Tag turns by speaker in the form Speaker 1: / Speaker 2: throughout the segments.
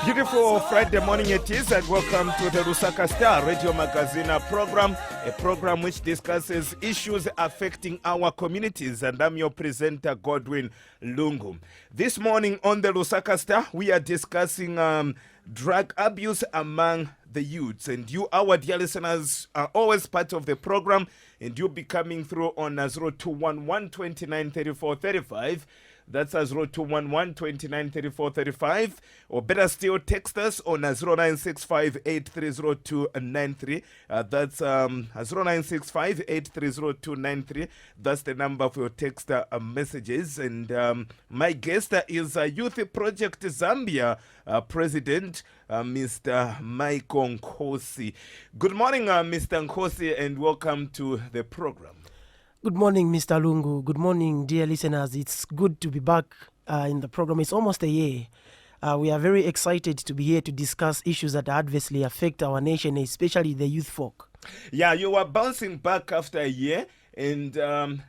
Speaker 1: Beautiful Friday morning it is, and welcome to the Lusaka Star Radio Magazine program, a program which discusses issues affecting our communities, and I'm your presenter, Godwin Lungu. This morning on the Lusaka Star, we are discussing drug abuse among the youths, and you, our dear listeners, are always part of the program, and you'll be coming through on 0211 29 34 35. That's 0211 29 34 35, or better still, text us on 0965 830293. That's 0965 830293. That's the number for your text messages. And my guest is Youth Project Zambia President, Mr. Michael Nkhosi. Good morning, Mr. Nkhosi, and welcome to the program.
Speaker 2: Good morning, Mr. Lungu. Good morning, dear listeners. It's good to be back in the program. It's almost a year. We are very excited to be here to discuss issues that adversely affect our nation, especially the youth folk.
Speaker 1: Yeah, you are bouncing back after a year, and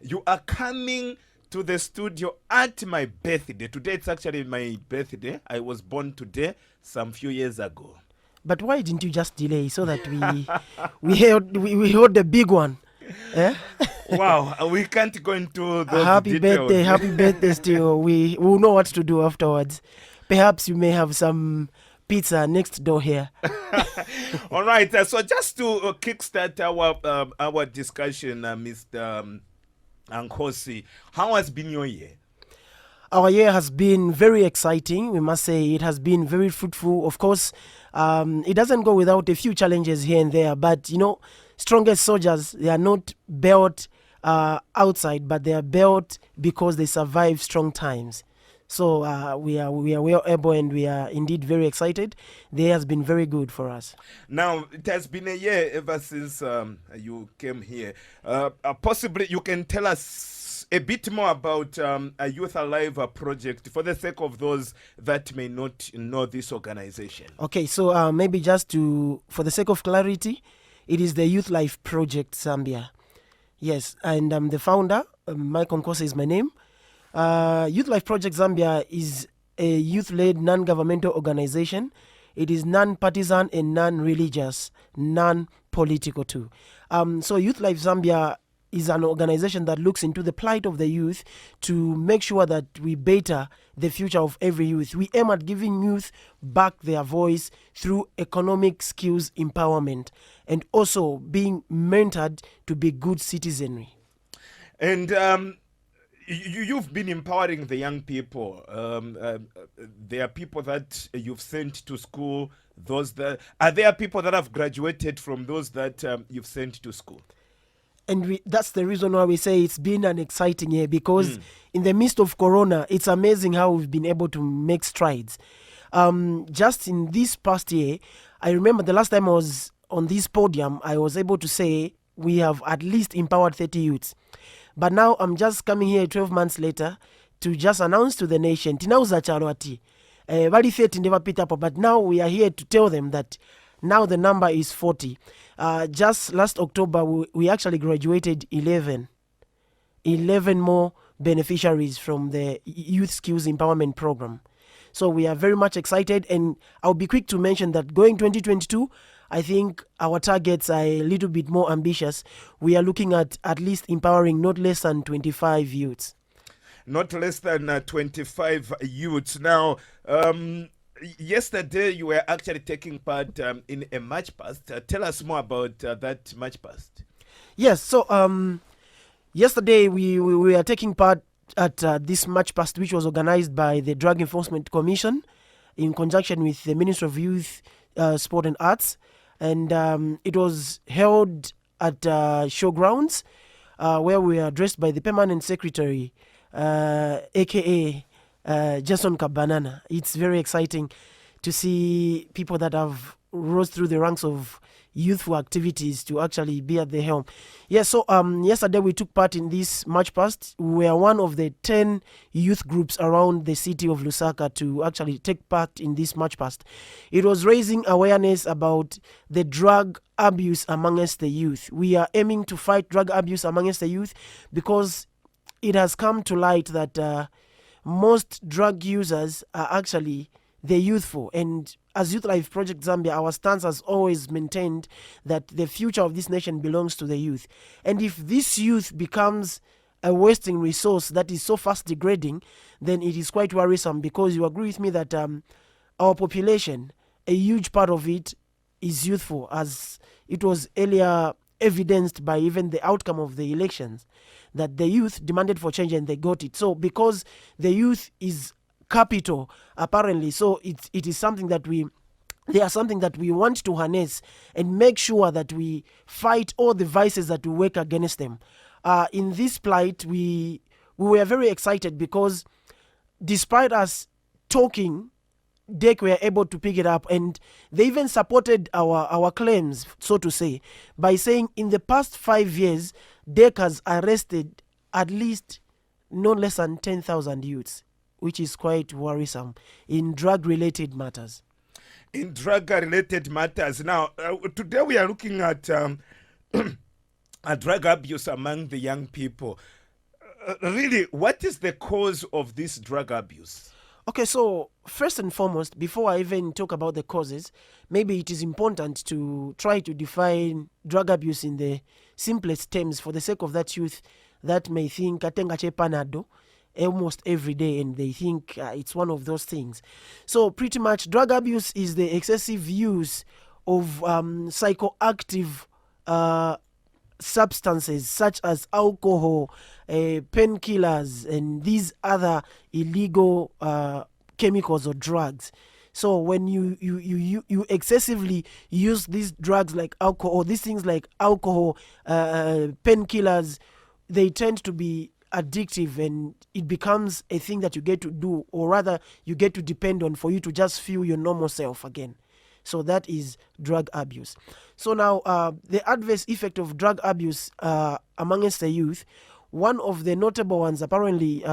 Speaker 1: you are coming to the studio at my birthday. Today, it's actually my birthday. I was born today, some few years ago.
Speaker 2: But why didn't you just delay so that we hold the big one? Eh?
Speaker 1: Wow, we can't go into those
Speaker 2: happy
Speaker 1: details.
Speaker 2: Happy birthday still. We will know what to do afterwards. Perhaps you may have some pizza next door here.
Speaker 1: All right, so just to kickstart our discussion, Mr. Nkhosi, how has been your year?
Speaker 2: Our year has been very exciting. We must say it has been very fruitful. Of course, it doesn't go without a few challenges here and there, but strongest soldiers, they are not built outside, but they are built because they survive strong times. So we are well able, and we are indeed very excited. The year has been very good for us.
Speaker 1: Now, it has been a year ever since you came here. Possibly you can tell us a bit more about a Youth Alive project for the sake of those that may not know this organization.
Speaker 2: Okay, so maybe just for the sake of clarity, it is the Youth Life Project Zambia. Yes, and I'm the founder. Michael Nkhosi is my name. Youth Life Project Zambia is a youth-led non-governmental organization. It is non-partisan and non-religious, non-political too. So Youth Life Zambia is an organization that looks into the plight of the youth to make sure that we better the future of every youth. We aim at giving youth back their voice through economic skills empowerment and also being mentored to be good citizenry.
Speaker 1: And you've been empowering the young people. There are people that you've sent to school. Are there people that have graduated from those that you've sent to school?
Speaker 2: And that's the reason why we say it's been an exciting year, because in the midst of Corona, it's amazing how we've been able to make strides. Just in this past year, I remember the last time I was on this podium, I was able to say we have at least empowered 30 youths. But now I'm just coming here 12 months later to just announce to the nation, but now we are here to tell them that now the number is 40. Just last October, we actually graduated 11 more beneficiaries from the Youth Skills Empowerment Program. So we are very much excited, and I'll be quick to mention that going 2022, I think our targets are a little bit more ambitious. We are looking at least empowering not less than 25 youths.
Speaker 1: Not less than 25 youths. Now, yesterday you were actually taking part in a march past. Tell us more about that march past.
Speaker 2: Yes, so yesterday we were taking part at this march past, which was organized by the Drug Enforcement Commission in conjunction with the Ministry of Youth, Sport and Arts. And it was held at Showgrounds, where we were addressed by the Permanent Secretary, a.k.a. Jason Kabanana. It's very exciting to see people that have rose through the ranks of youthful activities to actually be at the helm. Yes, so yesterday we took part in this march past. We were one of the 10 youth groups around the city of Lusaka to actually take part in this march past. It was raising awareness about the drug abuse amongst the youth. We are aiming to fight drug abuse amongst the youth because it has come to light that most drug users are actually the youthful. And as Youth Life Project Zambia, our stance has always maintained that the future of this nation belongs to the youth. And if this youth becomes a wasting resource that is so fast degrading, then it is quite worrisome, because you agree with me that our population, a huge part of it is youthful, as it was earlier evidenced by even the outcome of the elections, that the youth demanded for change and they got it. So because the youth is capital, apparently, so it is something that they are something that we want to harness and make sure that we fight all the vices that we work against them. In this plight, we were very excited because despite us talking, DEC were able to pick it up, and they even supported our claims, so to say, by saying in the past 5 years, DEC has arrested at least no less than 10,000 youths, which is quite worrisome in drug-related matters.
Speaker 1: In drug-related matters. Now, today we are looking at drug abuse among the young people. Really, what is the cause of this drug abuse?
Speaker 2: Okay, so first and foremost, before I even talk about the causes, maybe it is important to try to define drug abuse in the simplest terms for the sake of that youth that may think atengache panado almost every day, and they think it's one of those things. So pretty much drug abuse is the excessive use of psychoactive substances such as alcohol, painkillers, and these other illegal chemicals or drugs. So when you excessively use these drugs like alcohol, or these things like alcohol, painkillers, they tend to be addictive, and it becomes a thing that you get to do, or rather you get to depend on for you to just feel your normal self again. So that is drug abuse. So now the adverse effect of drug abuse amongst the youth, one of the notable ones apparently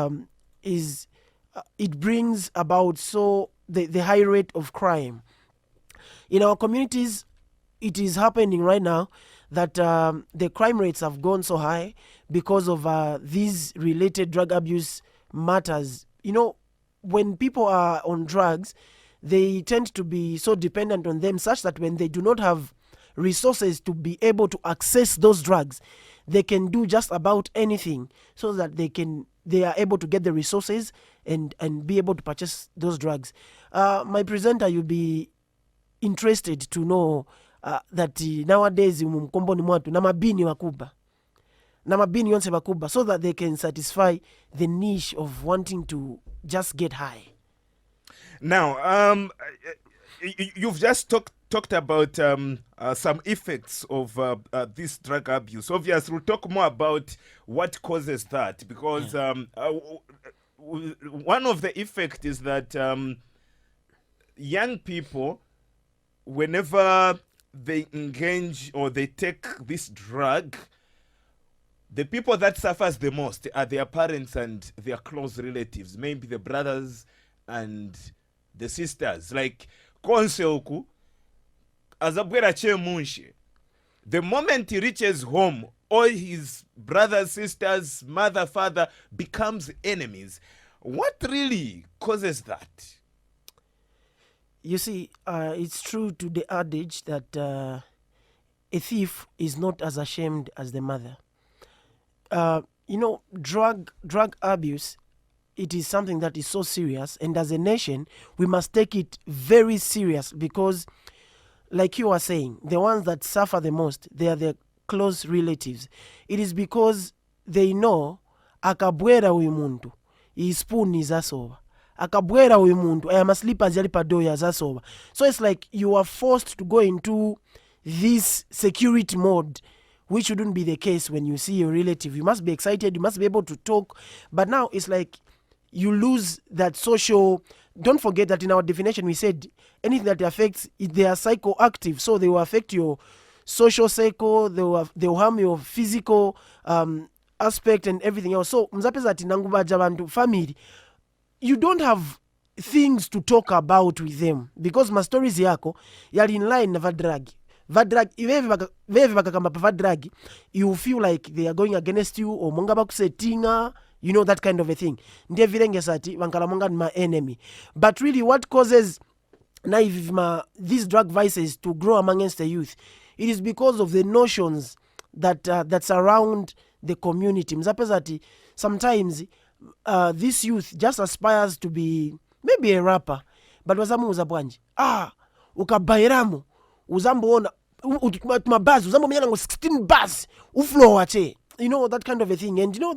Speaker 2: is it brings about the high rate of crime. In our communities, it is happening right now that the crime rates have gone so high because of these related drug abuse matters. You know, when people are on drugs, they tend to be so dependent on them, such that when they do not have resources to be able to access those drugs, they can do just about anything so that they are able to get the resources and be able to purchase those drugs. My presenter, you'll be interested to know that nowadays mkomboni mwatu na mabini wakubwa yonse bakubwa, so that they can satisfy the niche of wanting to just get high.
Speaker 1: Now, you've just talked about some effects of this drug abuse. Obviously, we'll talk more about what causes that, because one of the effects is that young people, whenever they engage or they take this drug, the people that suffers the most are their parents and their close relatives, maybe the brothers and the sisters. Like Konseoku, azabwera che munshe. The moment he reaches home, all his brothers, sisters, mother, father becomes enemies. What really causes that?
Speaker 2: You see, it's true to the adage that a thief is not as ashamed as the mother. You know, drug abuse, it is something that is so serious, and as a nation, we must take it very serious, because, like you are saying, the ones that suffer the most, they are the close relatives. It is because they know akabwera uyu muntu ispoon izasoba, akabwera uyu muntu aya maslippers yali padoya zasoba. So it's like you are forced to go into this security mode, which shouldn't be the case when you see your relative. You must be excited, you must be able to talk, but now it's like you lose that social. Don't forget that in our definition we said anything that affects, they are psychoactive, so they will affect your social cycle, they'll harm your physical aspect and everything else. So mzapeza ati nangubaja bantu family, you don't have things to talk about with them because my stories yako yali in line na vadrag veve bakakamba pa vadrag, you feel like they are going against you or monga bakusetinga, you know, that kind of a thing. Ndiye vilenge sati wankala monga ni my enemy. But really what causes these drug vices to grow amongst the youth, it is because of the notions that surround the community. Mzapezati sometimes this youth just aspires to be maybe a rapper, but wazamu uzabwanji ukabairamu uzambo mabazi uzambo mnyana 16 bars uflow ache, you know, that kind of a thing. And you know,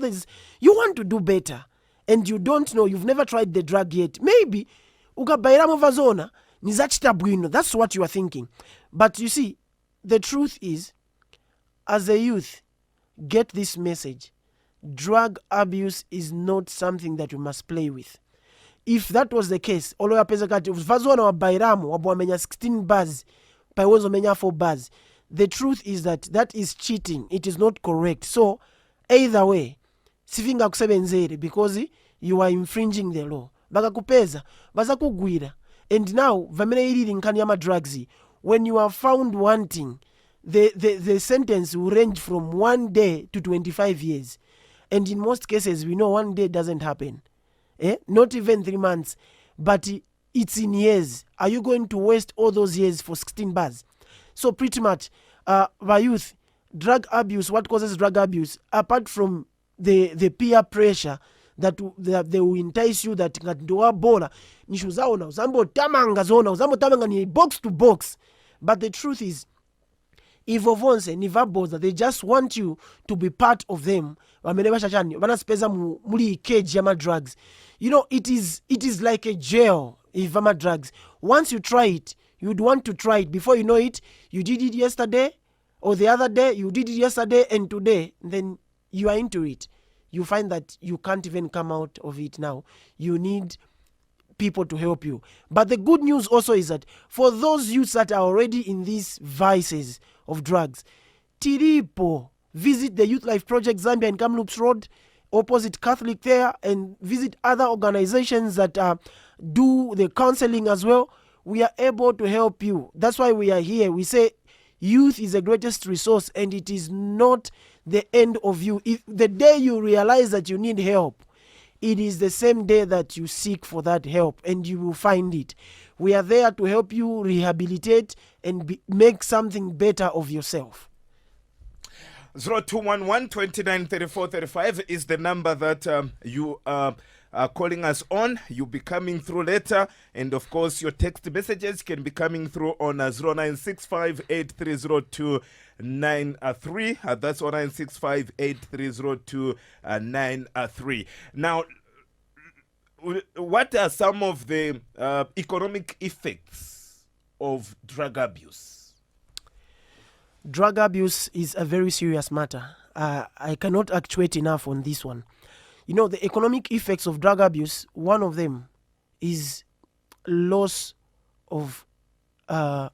Speaker 2: you want to do better and you don't know, you've never tried the drug yet. Maybe ukabairamu vazona nizachita bwino, that's what you are thinking. But you see, the truth is, as a youth, get this message: drug abuse is not something that you must play with. If that was the case, olo yapeza kati vazona wa bairamu wabu wamenya 16 bars paiwezo menya 4 bars, the truth is that is cheating. It is not correct. So either way, sifinga kusebenzere because you are infringing the law. Baka kupeza baza kugwira. And now vamene ilili nkani yama drugs, when you are found wanting, the sentence will range from 1 day to 25 years. And in most cases, we know 1 day doesn't happen. Not even 3 months. But it's in years. Are you going to waste all those years for 16 bars? So pretty much, by youth, drug abuse, what causes drug abuse, apart from the peer pressure that they will entice you, that ndoa bora nishu zaona uzambo tamanga zona uzambo tamanga ni box to box. But the truth is, Ivo vonse ni verbals that they just want you to be part of them. Wanaspeza muli cage yama drugs. You know, it is like a jail if ama drugs. Once you try it, you'd want to try it. Before you know it, you did it yesterday or the other day, you did it yesterday and today, then you are into it. You find that you can't even come out of it now. You need people to help you. But the good news also is that for those youths that are already in these vices of drugs, Tiripo, visit the Youth Life Project Zambia in Kamloops Road, opposite Catholic there, and visit other organizations that do the counseling as well. We are able to help you. That's why we are here. We say youth is the greatest resource, and it is not the end of you. If the day you realize that you need help, it is the same day that you seek for that help, and you will find it. We are there to help you rehabilitate and make something better of yourself.
Speaker 1: 0211 29 34 35 is the number that you are calling us on. You'll be coming through later, and of course your text messages can be coming through on 0965 8302 93. That's 0965 8302 93. Now, what are some of the economic effects of drug abuse?
Speaker 2: Drug abuse is a very serious matter. I cannot actuate enough on this one. You know, the economic effects of drug abuse, one of them is loss of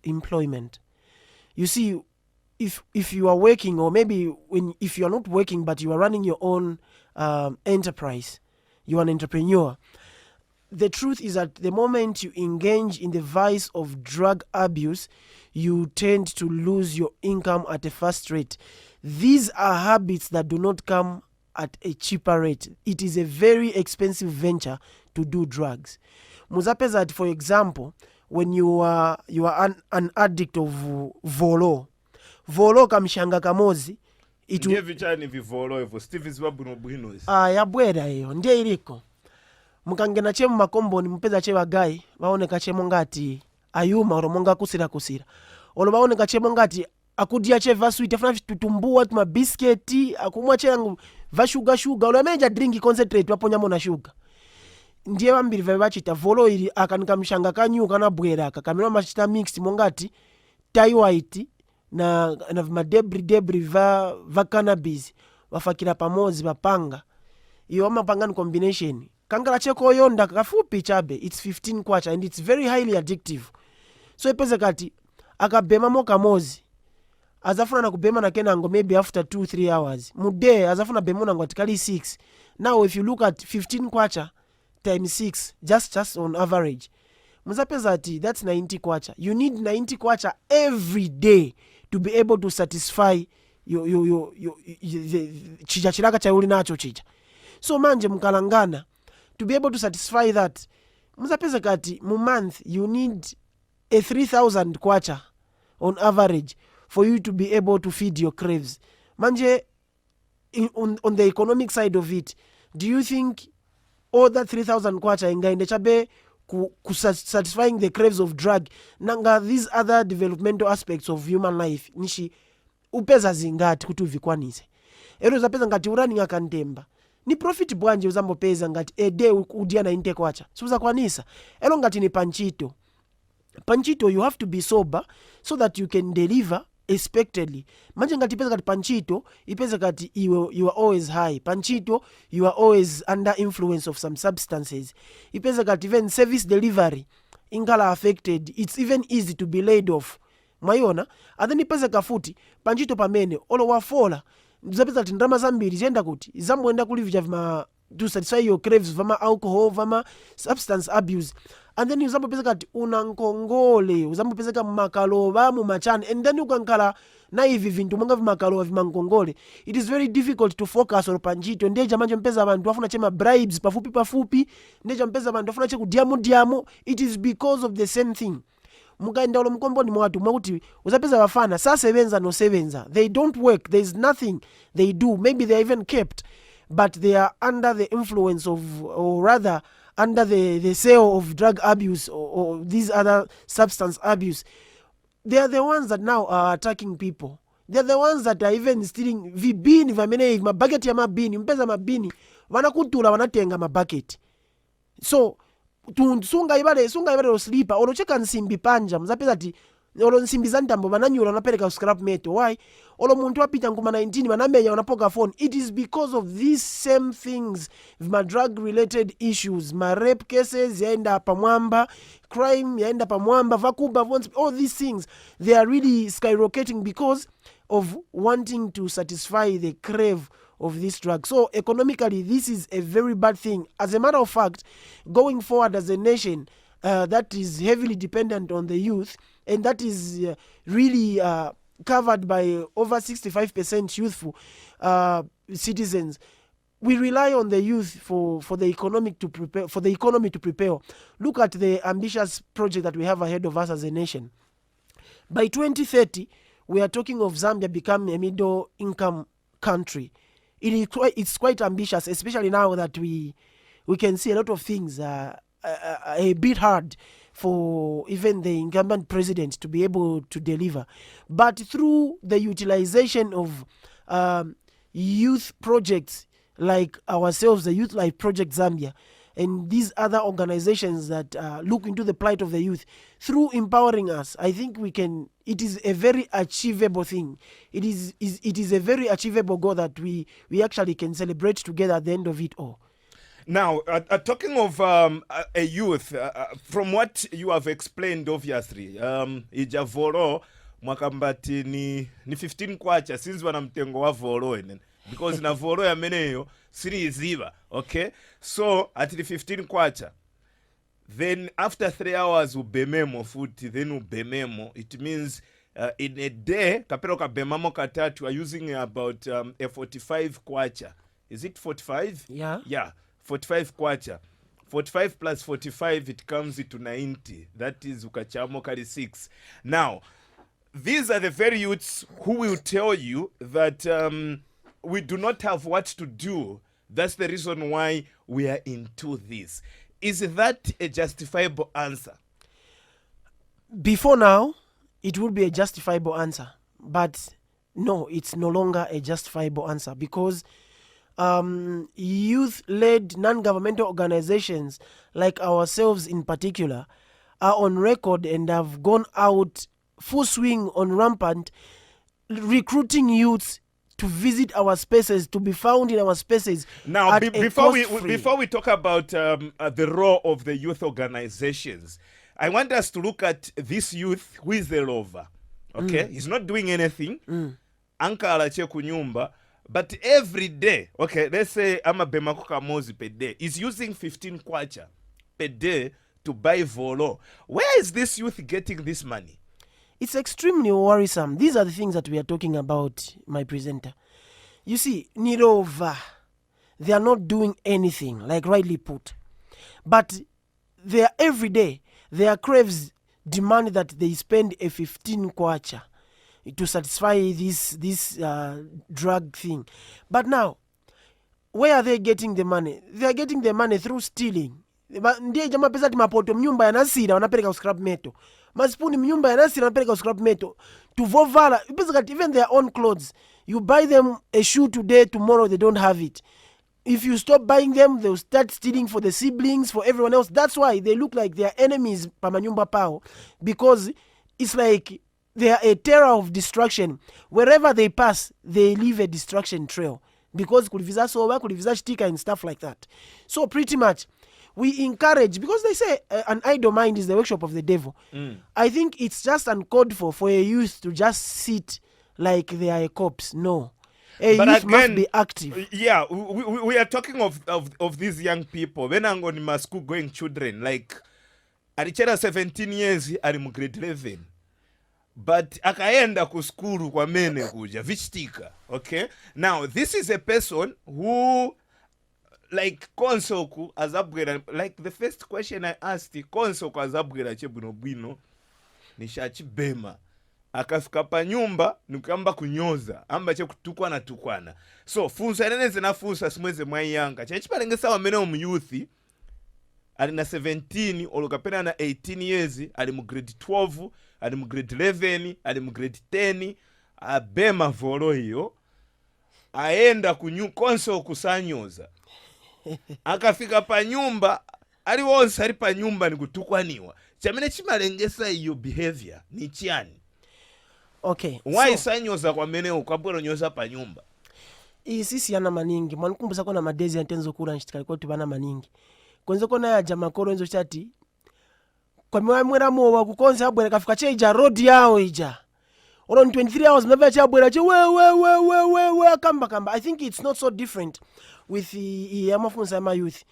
Speaker 2: employment. You see, if you are working, or maybe if you are not working but you are running your own enterprise, you are an entrepreneur, the truth is that the moment you engage in the vice of drug abuse, you tend to lose your income at a fast rate. These are habits that do not come at a cheaper rate. It is a very expensive venture to do drugs. Muzapeza, for example, when you are an addict of volo kamshanga kamozi,
Speaker 1: it will vichani vivolo evo Steve Zwabuno Buinos.
Speaker 2: Yabwera hiyo ndiye iliko. Mukangena chemu makomboni mpeza chewa gai waoneka chemu ngati ayuma oromonga kusira olo waoneka chemu ngati akudia che vaswiti afuna tutumbua tuma bisketi akumwa che va sugar olo meja drink concentrate waponya mona sugar. Ndiye wambiri vachita volo ili akanika mshanga kanyu kana bwera akakamira machita mixed mongati tai white na madebri va cannabis wafakira pamozi bapanga iyo mapanga ni combination kangala cheko yonda kafupi chabe, it's 15 kwacha and it's very highly addictive. So ipeze kati akabema moka mozi azafuna kubemana kenango maybe after 2-3 hours muday azafuna bemona ngati kali 6. Now if you look at 15 kwacha times 6 just on average muzapeza ati that's 90 kwacha. You need 90 kwacha every day to be able to satisfy your chija chilaka cha uli nacho chija. So manje mkalangana to be able to satisfy that muzapeza kati mu month you need a 3,000 kwacha on average for you to be able to feed your craves. Manje on the economic side of it, do you think all that 3,000 kwacha ingaende chabe satisfying the craves of drug nanga these other developmental aspects of human life nishi upeza zingati kuti uvikwanise? Ero zapeza ngati urani akantemba ni profit bwanje uzambopeza ngati a day udia na inte kwacha suza kwanisa. Ero ngati ni panchito you have to be sober so that you can deliver expectedly. Manje ngati pesa kati panchito ipeza kati you are always high. Panchito you are always under influence of some substances. Ipeza kati even service delivery ingala affected, it's even easy to be laid off. Mayona and then ipeza kafuti panchito pamene olo wafola zapeza kati ndrama zambiri zenda kuti zamboenda kulivija vima to satisfy your craves vama alcohol vama substance abuse, and then uzambopeza kati unankongole uzambopeza makaloba mu machani, and then ukankala na hivi vintu mwanga vimakaloba vimankongole. It is very difficult to focus on panchito. Ndeja manje mpeza abantu wafuna chema bribes pafupi ndeja mpeza abantu wafuna cheku diamo. It is because of the same thing. Mukaenda ulo mkomboni mwatu mwakuti uzapeza wafana sa sevenza no sevenza, they don't work, there is nothing they do, maybe they are even kept, but they are under the influence of, or rather under the sale of drug abuse or these other substance abuse. They are the ones that now are attacking people. They are the ones that are even stealing vibini vamene mabaketi ya mabini mpeza mabini wanakutula wanatenga mabaketi. So sunga ibale oslipa olocheka nsimbi panja mzapeza ati olo nsimbi zantambo bananyula napereka scrap metal. Why? Olo muntu apita nguma 19 banamenya wanapoka phone. It is because of these same things, ma drug related issues, ma rape cases yaenda pamwamba, crime yaenda pamwamba, vakuba, all these things, they are really skyrocketing because of wanting to satisfy the crave of this drug. So economically this is a very bad thing. As a matter of fact, going forward as a nation that is heavily dependent on the youth, and that is really covered by over 65% youthful citizens, we rely on the youth for the economy to prepare. Look at the ambitious project that we have ahead of us as a nation. By 2030, we are talking of Zambia becoming a middle income country. It's quite ambitious, especially now that we can see a lot of things a bit hard for even the incumbent president to be able to deliver. But through the utilization of youth projects like ourselves, the Youth Life Project Zambia, and these other organizations that look into the plight of the youth, through empowering us, I think we can. It is a very achievable thing. It is a very achievable goal that we actually can celebrate together at the end of it all.
Speaker 1: Now, talking of a youth, from what you have explained, obviously, ijavoro mwakambati ni 15 kwacha since wanamtengo wa voro enen, because na voro ya meneyo siri iziva, okay? So at the 15 kwacha, then after 3 hours ubememo futi, then ubememo, it means in a day kapero kabemamo katatu, you are using about a 45 kwacha. Is it 45? Yeah, 45 kwacha. 45 plus 45, it comes to 90. That is ukachamo kari 6. Now, these are the very youths who will tell you that we do not have what to do. That's the reason why we are into this. Is that a justifiable answer?
Speaker 2: Before now, it would be a justifiable answer. But no, it's no longer a justifiable answer because youth-led non-governmental organizations like ourselves in particular are on record and have gone out full swing on rampant recruiting youths to visit our spaces, to be found in our spaces.
Speaker 1: Now, before we talk about the role of the youth organizations, I want us to look at this youth who is the rover. okay? He's not doing anything. Ankala che kunyumba. But every day, okay, let's say amabema kukamozi per day, is using 15 kwacha per day to buy volo. Where is this youth getting this money?
Speaker 2: It's extremely worrisome. These are the things that we are talking about, my presenter. You see, Nirova, they are not doing anything, like rightly put. But they are every day, their craves demand that they spend a 15 kwacha to satisfy this drug thing. But now, where are they getting the money? They are getting the money through stealing. Ndiye jama pesa ti mapoto mnyumba yanasira wanapeleka scrap metal. Masipuni mnyumba yanasira wanapeleka scrap metal. To vovala, basically even their own clothes. You buy them a shoe today, tomorrow they don't have it. If you stop buying them, they'll start stealing for the siblings, for everyone else. That's why they look like they are enemies pamanyumba pao, because it's like they are a terror of destruction. Wherever they pass, they leave a destruction trail, because kuliviza soba, kuliviza stika and stuff like that. So pretty much, we encourage, because they say an idle mind is the workshop of the devil. I think it's just uncalled for a youth to just sit like they are a corpse. No. A
Speaker 1: But
Speaker 2: youth
Speaker 1: again,
Speaker 2: must be active.
Speaker 1: Yeah, we are talking of these young people. When I'm on my school going children, like alichera 17 years, I'm grade 11. But akaenda ku school kwa mene kuja vichtika. Okay, now this is a person who, like konsoku azabwera, like the first question I asked, konsoku azabwera chebuno bwino nishachibema akafika pa nyumba nikamba kunyoza amba che kutukwana. So funsa neneze na funsa simweze mwayanga chachipalengesa wamene omuyuthi ali na 17 olukapena na 18 years, ali mu grade 12, ali mu grade 11, ali mu grade 10, abema volo hiyo aenda konso kusanyoza. Akafika pa nyumba, ali wonse ali pa nyumba ni kutukwaniwa. Chamene chimalengesa iyo behavior ni chiani?
Speaker 2: Okay.
Speaker 1: Why sanyoza kwa mene ukabwero nyoza pa nyumba?
Speaker 2: Sisi yana maningi. Mwanikumbusa kona madezi ya tenzo kura nchitikali kwa tibana maningi. Kwenzo kona ya jamakoro enzo chati kwa mwera mowa kukonza abwera kafika cheja road yao ija. Olo 23 hours mnavya chabwera che we kamba. I think it's not so different with the amafunsa ama youth.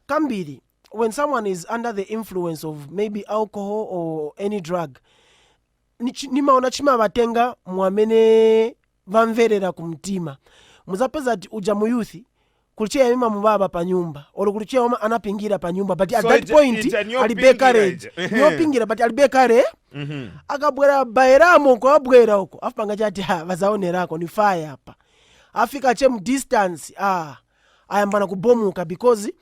Speaker 2: Kambiri, when someone is under the influence of maybe alcohol or any drug, nimaona chima batenga mwamene vamverera kumtima. Muzapeza ati uja muyuthi kulichia yamima mubaba pa nyumba olo kulichia wama anapingira pa nyumba, but at
Speaker 1: So
Speaker 2: that point alibekare nyopingira but alibekare akabwera bairamo kwa abwera huko afu panga chati vazaonerako ni fire hapa afika chem distance ayambana kubomuka because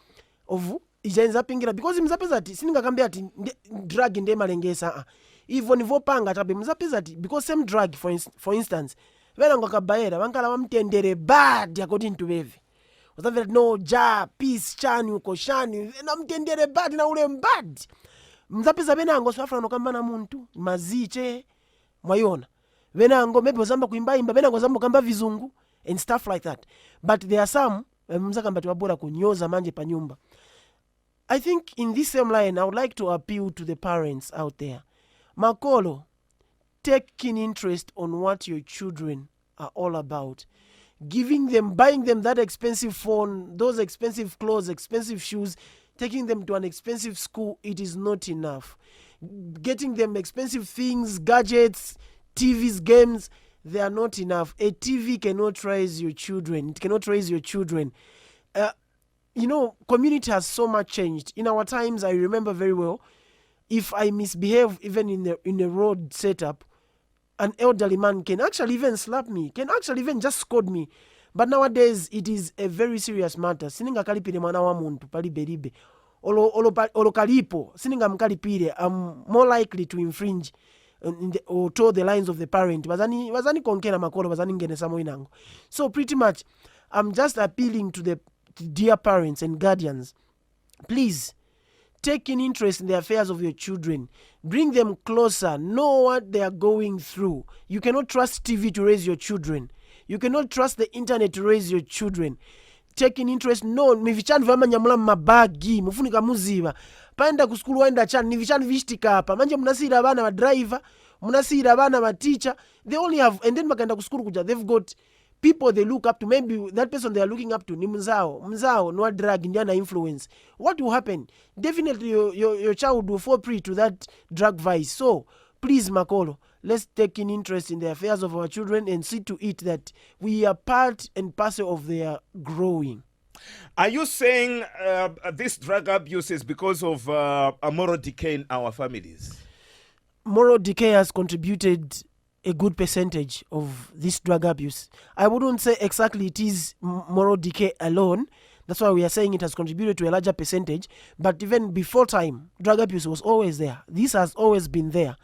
Speaker 2: of ijenza pingira, because mzapeza ati siningakambia ati drug nde malengesa even vopanga tabe mzapeza ati because same drug for instance vena ngakabaira vankala vamtendere bad according to beve uzavera no ja peace chani uko shani na mtendere bad na ule mbad mzapeza venango swafra nokambana muntu maziche mwayona venango maybe wazamba kuimba venango zamba kamba vizungu and stuff like that, but there are some mzakamba tiwabora kunyoza manje pa nyumba. I think in this same line I would like to appeal to the parents out there. Makolo, take keen interest on what your children are all about. Giving them, buying them that expensive phone, those expensive clothes, expensive shoes, taking them to an expensive school, it is not enough. Getting them expensive things, gadgets, TVs, games, they are not enough. A TV cannot raise your children. It cannot raise your children. Community has so much changed. In our times, I remember very well, if I misbehave even in a road setup, an elderly man can actually even slap me, can actually even just scold me. But nowadays, it is a very serious matter. Sininga kalipire mwana wa muntu paliberibe. Olo kalipo, sininga mkalipire, I'm more likely to infringe or toe the lines of the parent. Wazani konkena makolo, wazani ngene samo inango. So pretty much, I'm just appealing to the dear parents and guardians. Please, take an interest in the affairs of your children. Bring them closer. Know what they are going through. You cannot trust TV to raise your children. You cannot trust the internet to raise your children. Take an interest. No, mivichani vama nyamula mabagi, mufunika muziva. Paenda kuskulu waenda chani, nivichani vishtika hapa. Manje mnasira bana wa driver, munasira bana ma teacher, they only have, and then makanda ku school kuja, they've got people they look up to. Maybe that person they are looking up to ni mzao no drug indiana influence. What will happen? Definitely your child will fall prey to that drug vice. So please, Makolo, let's take in interest in the affairs of our children and see to it that we are part and parcel of their growing.
Speaker 1: Are you saying this drug abuse is because of a moral decay in our families?
Speaker 2: Moral decay has contributed a good percentage of this drug abuse. I wouldn't say exactly it is moral decay alone. That's why we are saying it has contributed to a larger percentage. But even before time, drug abuse was always there. This has always been there.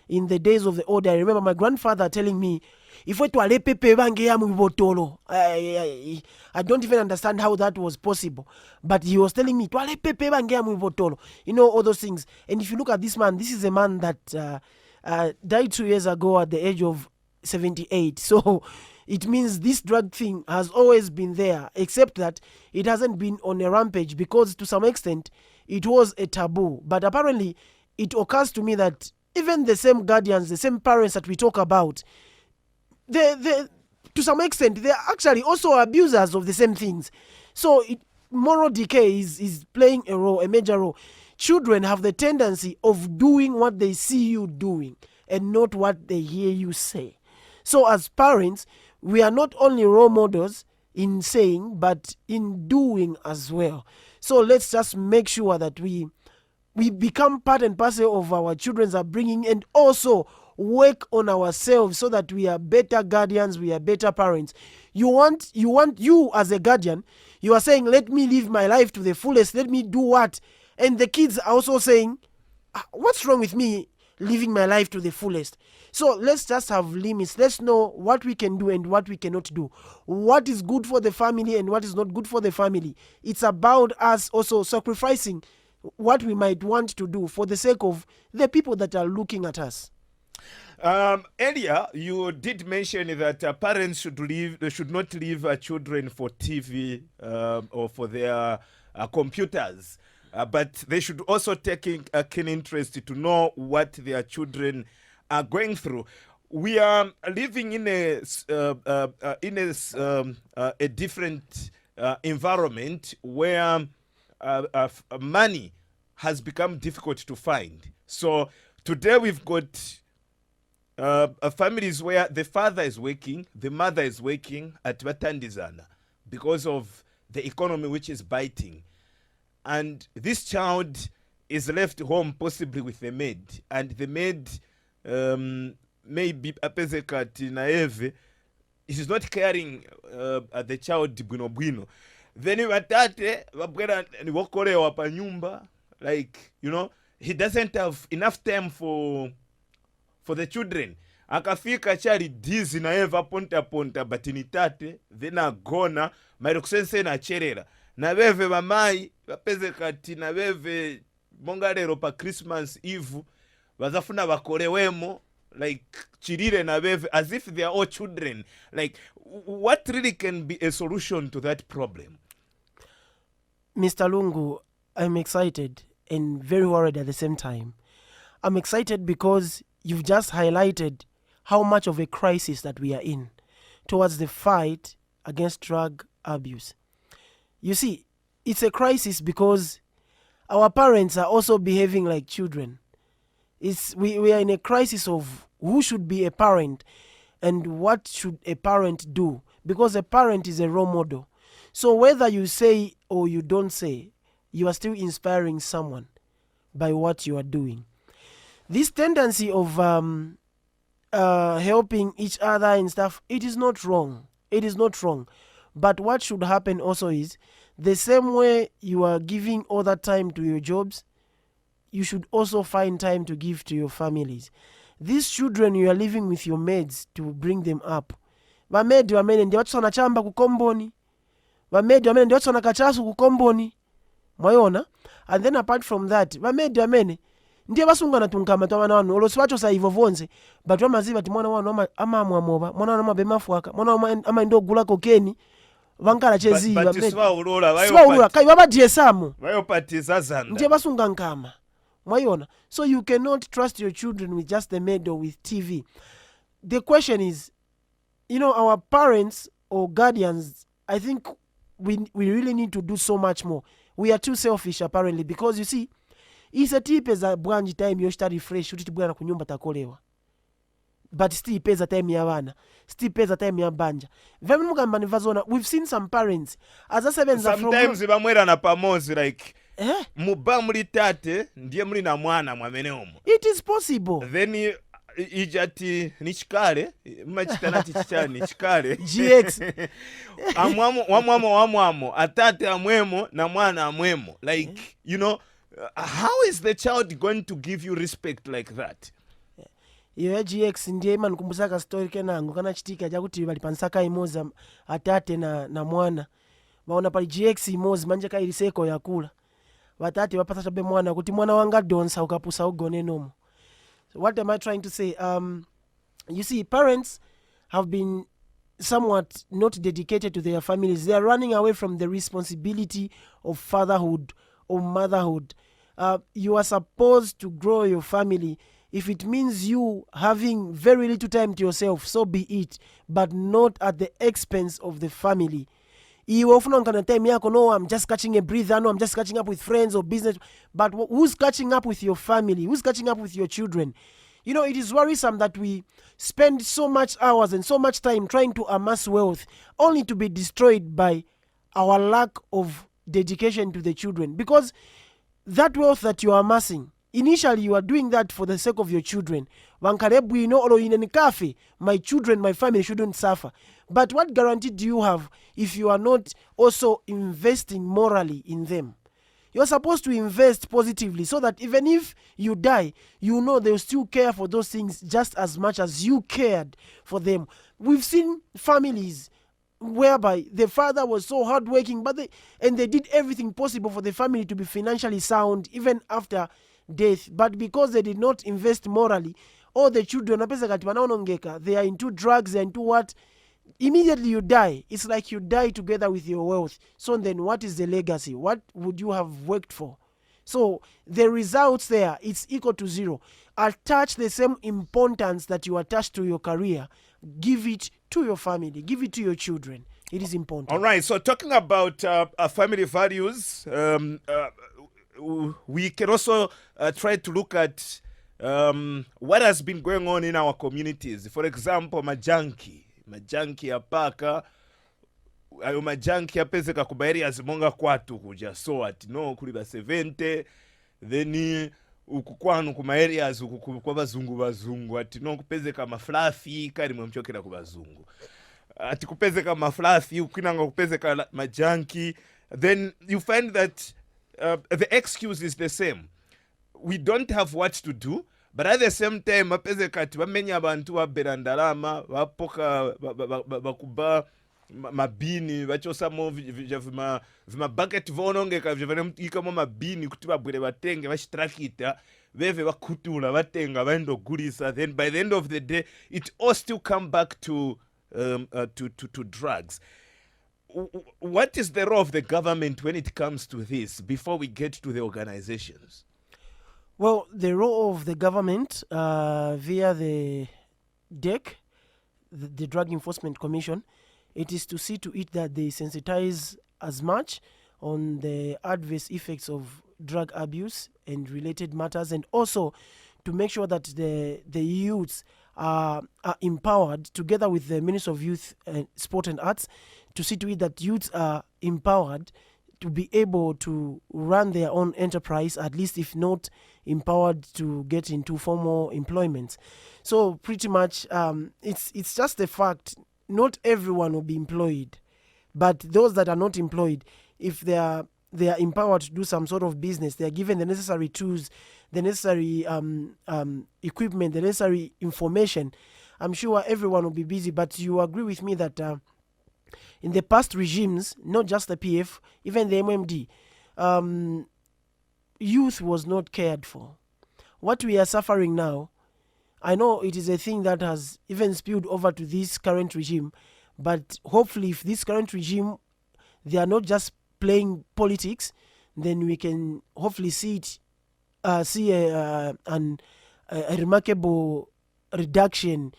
Speaker 2: In the days of the old, I remember my grandfather telling me, if we I don't even understand how that was possible. But he was telling me, you know, all those things. And if you look at this man, this is a man that died 2 years ago at the age of 78. So it means this drug thing has always been there, except that it hasn't been on a rampage because to some extent it was a taboo. But apparently it occurs to me that even the same guardians, the same parents that we talk about, they to some extent, they are actually also abusers of the same things. So moral decay is playing a role, a major role. Children have the tendency of doing what they see you doing and not what they hear you say. So as parents, we are not only role models in saying, but in doing as well. So let's just make sure that we become part and parcel of our children's upbringing and also work on ourselves so that we are better guardians, we are better parents. You as a guardian, you are saying, let me live my life to the fullest, let me do what? And the kids are also saying, what's wrong with me living my life to the fullest? So let's just have limits. Let's know what we can do and what we cannot do. What is good for the family and what is not good for the family. It's about us also sacrificing what we might want to do for the sake of the people that are looking at us.
Speaker 1: Earlier, you did mention that parents should not leave children for TV or for their computers. But they should also take a keen interest to know what their children are going through. We are living in a different environment where money has become difficult to find. So today we've got families where the father is working, the mother is working at Batandizana because of the economy which is biting. And this child is left home possibly with the maid. And the maid may be apezekati naeve. She's not caring the child bwino. Then watate wabwera ni wakolewa pa nyumba. Like, you know, he doesn't have enough time for the children. Akafika chali dizi na eva ponta batinitate. Then agona. Marukusense na cherera. Na veve mamai wapeze kati na veve mongalero pa Christmas Eve wazafuna wakolewemo like chirire na veve as if they are all children. Like, what really can be a solution to that problem?
Speaker 2: Mr. Lungu, I'm excited and very worried at the same time. I'm excited because you've just highlighted how much of a crisis that we are in towards the fight against drug abuse. You see, it's a crisis because our parents are also behaving like children. We are in a crisis of who should be a parent and what should a parent do, because a parent is a role model. So whether you say or you don't say, you are still inspiring someone by what you are doing. This tendency of helping each other and stuff, it is not wrong. It is not wrong. But what should happen also is the same way you are giving all that time to your jobs, you should also find time to give to your families. These children, you are living with your maids to bring them up. Vamedi wamene ndi watu sana chamba kukomboni. Vamedi wamene ndi watu sana kachasu kukomboni. Mwayona? And then apart from that, vamedi wamene ndiye basungana tunkama twa wanu olosi wacho sa ivo vonse, but wamaziva ti mwana wanu ama amwamoba, mwana wanu amabemafuaka, mwana wanu ama ndogula kokeni. Vankala chezi
Speaker 1: but
Speaker 2: siwa ulula kai wabadie samu
Speaker 1: bayopatiza zanda
Speaker 2: ndiye basunga nkama Mwaiona? So you cannot trust your children with just the med or with TV. The question is, our parents or guardians, I think we really need to do so much more. We are too selfish apparently, because you see, isatipeza bwanji time yoshita refresh kuti tibwana kunyumba takolewa, but still peza time ya wana, still peza time ya banja. Vemu mugamba nivazona, we've seen some parents azasebenza
Speaker 1: sometimes bamwera na pamozi like muba muli tate ndiye muli na mwana mwamene omo.
Speaker 2: It is possible.
Speaker 1: Then ijati nichikale machitana chichani chikale
Speaker 2: GX
Speaker 1: wamwamo atate amwemo na mwana amwemo, like how is the child going to give you respect like that?
Speaker 2: Iyo GX ndiye ima nikumbusaka story kenango kana chitika jakuti bali pansaka imoza atate na mwana baona pali GX imozi manje ka iliseko yakula batate bapasa chabe mwana kuti mwana wanga donsa ukapusa ugone nomo. So what am I trying to say? You see, parents have been somewhat not dedicated to their families. They are running away from the responsibility of fatherhood or motherhood. You are supposed to grow your family. If it means you having very little time to yourself, so be it, but not at the expense of the family. You often can tell me, no, I'm just catching a breather, no, I'm just catching up with friends or business. But who's catching up with your family? Who's catching up with your children? It is worrisome that we spend so much hours and so much time trying to amass wealth only to be destroyed by our lack of dedication to the children. Because that wealth that you are amassing, initially you are doing that for the sake of your children. My children, my family shouldn't suffer. But what guarantee do you have if you are not also investing morally in them? You're supposed to invest positively so that even if you die, they'll still care for those things just as much as you cared for them. We've seen families whereby the father was so hardworking, and they did everything possible for the family to be financially sound even after death. But because they did not invest morally, all the children, they are into drugs, they are into what? Immediately you die. It's like you die together with your wealth. So then what is the legacy? What would you have worked for? So the results there, it's equal to zero. Attach the same importance that you attach to your career. Give it to your family. Give it to your children. It is important.
Speaker 1: All right. So talking about family values, we can also try to look at what has been going on in our communities. For example, majanki apaka ayo majanki apezeka ku areas monga kwatu kuja so ati no kuli ba 70 then uku kwanu ku areas uku kwa bazungu ati no kupezeka maflafi kali mwemchokera ku bazungu ati kupezeka maflafi ukinanga kupezeka majanki, then you find that the excuse is the same. We don't have what to do. But at the same time, apezeka ati bamenya abantu baberandalama bapoka bakuba mabini bachosa mo vima bucket vonongeka vivane ikamo mabini kuti babwere batenge bashitrakita beve bakutula batenga bando gulisa. Then by the end of the day, it all still come back to drugs. What is the role of the government when it comes to this before we get to the organizations?
Speaker 2: Well, the role of the government via the DEC, the Drug Enforcement Commission, it is to see to it that they sensitize as much on the adverse effects of drug abuse and related matters, and also to make sure that the youths are empowered, together with the Ministry of Youth, Sport and Arts, to see to it that youths are empowered to be able to run their own enterprise, at least if not empowered to get into formal employment. So pretty much it's just a fact, not everyone will be employed, but those that are not employed, if they are empowered to do some sort of business, they are given the necessary tools, the necessary equipment, the necessary information, I'm sure everyone will be busy. But you agree with me that in the past regimes, not just the PF, even the MMD, youth was not cared for. What we are suffering now, I know it is a thing that has even spilled over to this current regime, but hopefully if this current regime, they are not just playing politics, then we can hopefully see it see a remarkable reduction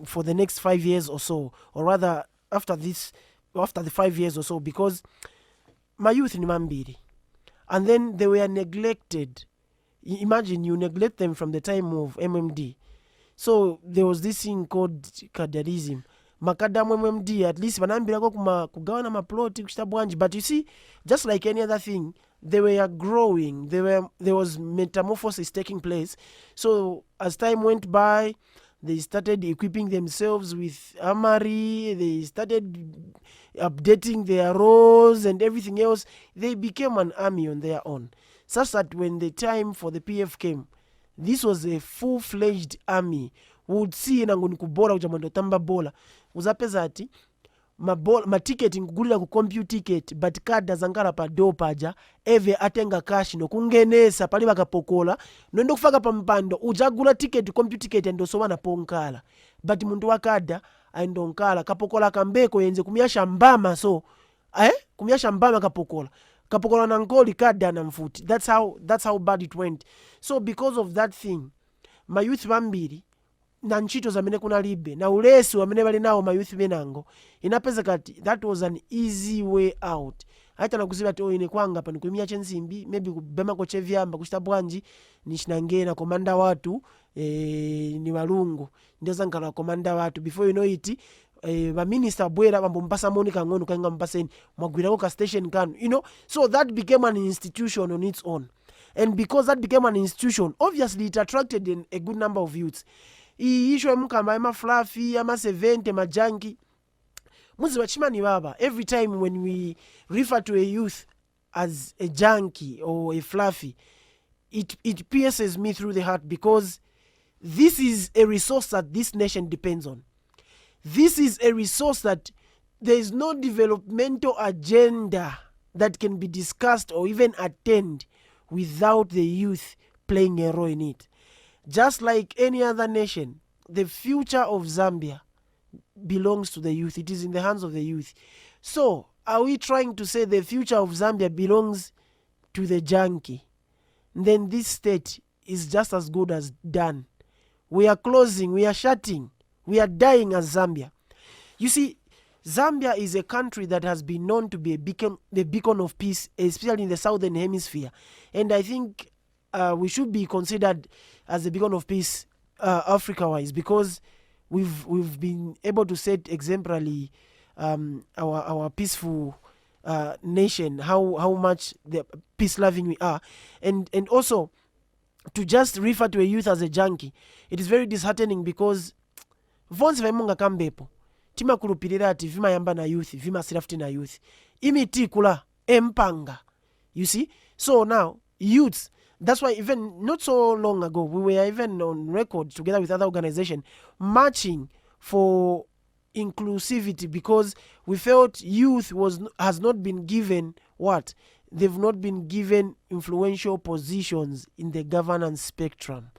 Speaker 2: for the next 5 years or so, or rather after the 5 years or so, because my youth ni mambiri, and then they were neglected. Imagine you neglect them from the time of MMD. So there was this thing called cadarism. Makadamu MMD, at least vanambirako kugawana maploti kuchita bwanji. But you see, just like any other thing, they were growing. There was metamorphosis taking place. So as time went by, they started equipping themselves with armory. They started updating their roles and everything else. They became an army on their own. Such that when the time for the PF came, this was a full-fledged army. Would see nangoni kubola ujamando tamba bola. Uzapeza ati ma ticket ngulira ku compute ticket, but kada zangala pa do paja eve atenga cash no kungenesa pali bakapokola nondo kufaka pa mpando ujagula ticket compute ticket ndo sowana ponkala, but muntu wakada aindo nkala kapokola kambeko yenze kumyasha mbama, so kumyasha mbama kapokola na ngoli kada na mfuti. That's how bad it went. So because of that thing, my youth bambiri na nchito zamene kuna libe na ulesi wamene bali nao mayouth benango, inapeza kati that was an easy way out. Haita na kuziba to ine kwanga pa nikumia chensimbi maybe kubema ko chevyamba kushita bwanji nishinange na komanda watu ni walungu ndoza ngala komanda watu, before you know it ba minister bwera bambo mpasa monika ngono kanga mpaseni mwagwira ko station kanu, so that became an institution on its own. And because that became an institution, obviously it attracted a good number of youths. Issue mukamba ama fluffy ama 70 majanki muzi wachimani baba. Every time when we refer to a youth as a junkie or a fluffy, it pierces me through the heart, because this is a resource that this nation depends on. This is a resource that there is no developmental agenda that can be discussed or even attained without the youth playing a role in it. Just like any other nation, the future of Zambia belongs to the youth. It is in the hands of the youth. So, are we trying to say the future of Zambia belongs to the junkie? Then this state is just as good as done. We are closing, we are shutting, we are dying as Zambia. You see, Zambia is a country that has been known to be the beacon of peace, especially in the southern hemisphere. And I think we should be considered as a beacon of peace Africa-wise, because we've been able to set exemplarily our peaceful nation, how much the peace-loving we are. And also, to just refer to a youth as a junkie, it is very disheartening, because vonse vaimunga kambepo tima kulupirira ati vima yamba na youth, vima sirafti na youth imiti kula empanga, you see. So now youths, that's why even not so long ago we were even on record together with other organizations marching for inclusivity, because we felt youth has not been given what they've not been given influential positions in the governance spectrum.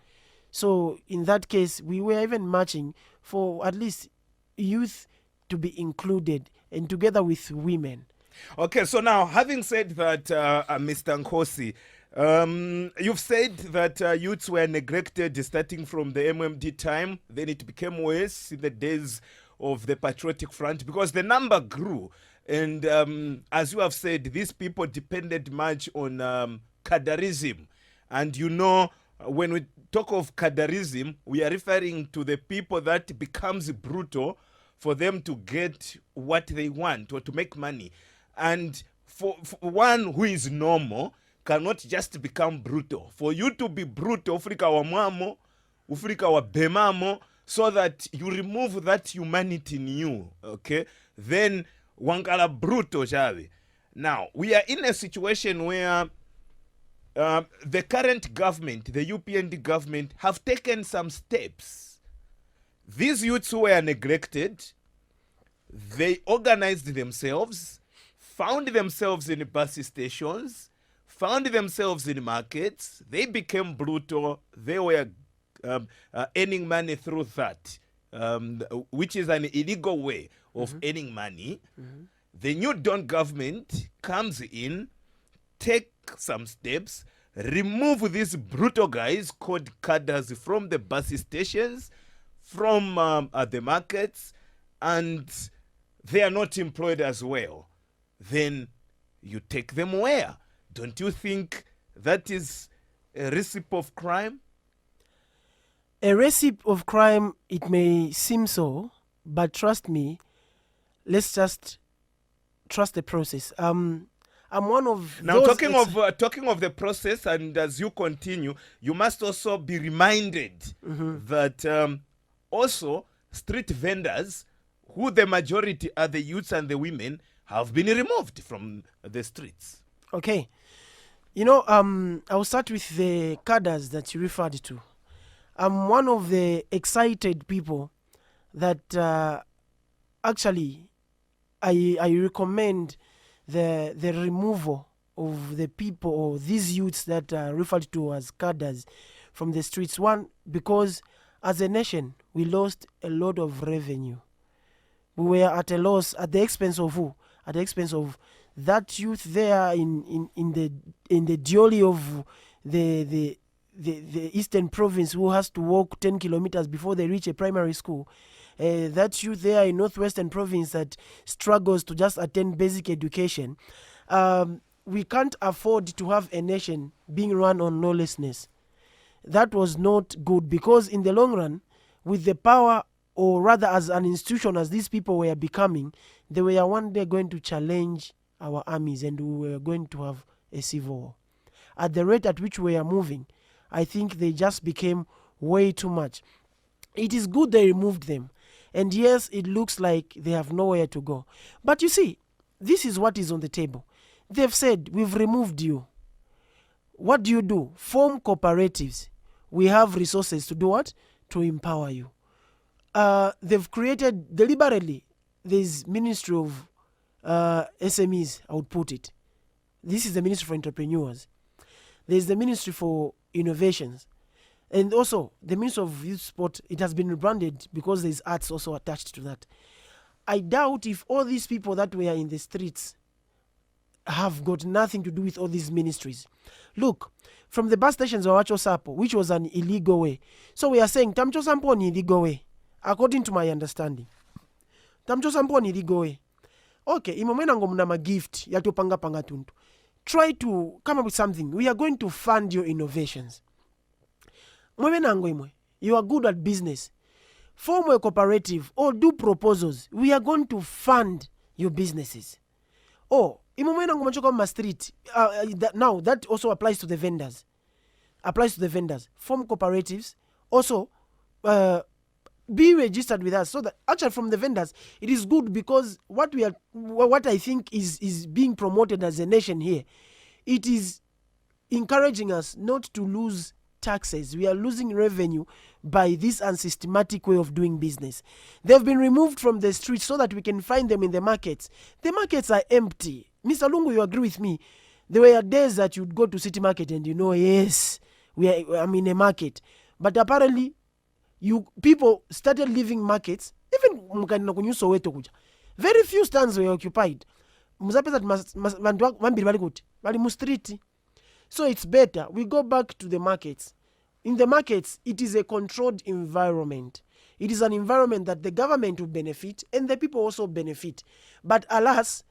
Speaker 2: So in that case, we were even marching for at least youth to be included, and together with women.
Speaker 1: Okay, so now having said that, Mr. Nkhosi, you've said that youths were neglected starting from the MMD time, then it became worse in the days of the Patriotic Front because the number grew. And as you have said, these people depended much on cadarism. And you know, when we talk of cadarism, we are referring to the people that becomes brutal for them to get what they want or to make money. And for one who is normal cannot just become brutal. For you to be brutal, ufrika wa mwamo, ufrika wa bemamo, so that you remove that humanity in you, okay? Then wankala brutal, javi. Now, we are in a situation where the current government, the UPND government, have taken some steps. These youths who were neglected, they organized themselves, found themselves in bus stations, found themselves in markets. They became brutal. They were earning money through that, which is an illegal way of earning money. The new Dawn government comes in, take some steps, remove these brutal guys called cadres from the bus stations, from the markets, and they are not employed as well, then you take them where? Don't you think that is a recipe of crime?
Speaker 2: A recipe of crime, it may seem so, but trust me, let's just trust the process. I'm one of
Speaker 1: now
Speaker 2: those
Speaker 1: talking of the process, and as you continue, you must also be reminded that also street vendors, who the majority are the youths and the women, have been removed from the streets.
Speaker 2: Okay. I'll start with the cadres that you referred to. I'm one of the excited people that actually I recommend the removal of the people or these youths that are referred to as cadres from the streets. One, because as a nation, we lost a lot of revenue. We were at a loss at the expense of who? At the expense of that youth there in the jolly of the eastern province who has to walk 10 kilometers before they reach a primary school. That youth there in northwestern province that struggles to just attend basic education. We can't afford to have a nation being run on lawlessness. That was not good, because in the long run, with the power, or rather as an institution as these people were becoming, they were one day going to challenge our armies and we were going to have a civil war. At the rate at which we are moving, I think they just became way too much. It is good they removed them. And yes, it looks like they have nowhere to go. But you see, this is what is on the table. They've said, we've removed you. What do? Form cooperatives. We have resources to do what? To empower you. They've created deliberately this Ministry of SMEs, I would put it. This is the Ministry for Entrepreneurs. There's the Ministry for Innovations. And also, the Ministry of Youth Sport, it has been rebranded because there's arts also attached to that. I doubt if all these people that were in the streets have got nothing to do with all these ministries. Look, from the bus stations of Wacho Sapo, which was an illegal way. So we are saying, Tamcho Sampo ni illegal way, according to my understanding. Tamcho Sampo ni illegal way. Okay, imomena ngomuna ma gift, yato panga tuntu. Try to come up with something. We are going to fund your innovations. You are good at business. Form a cooperative or do proposals. We are going to fund your businesses. Oh, street. Now that also applies to the vendors. Form cooperatives. Also, be registered with us, so that actually from the vendors it is good, because what I think is being promoted as a nation here, it is encouraging us not to lose taxes. We are losing revenue by this unsystematic way of doing business. They've been removed from the streets so that we can find them in the markets. The markets are empty. Mr. Lungu, you agree with me? There were days that you'd go to city market and yes, I'm in a market. But apparently, people started leaving markets. Even very few stands were occupied. So it's better we go back to the markets. In the markets, it is a controlled environment. It is an environment that the government will benefit and the people also benefit. But alas,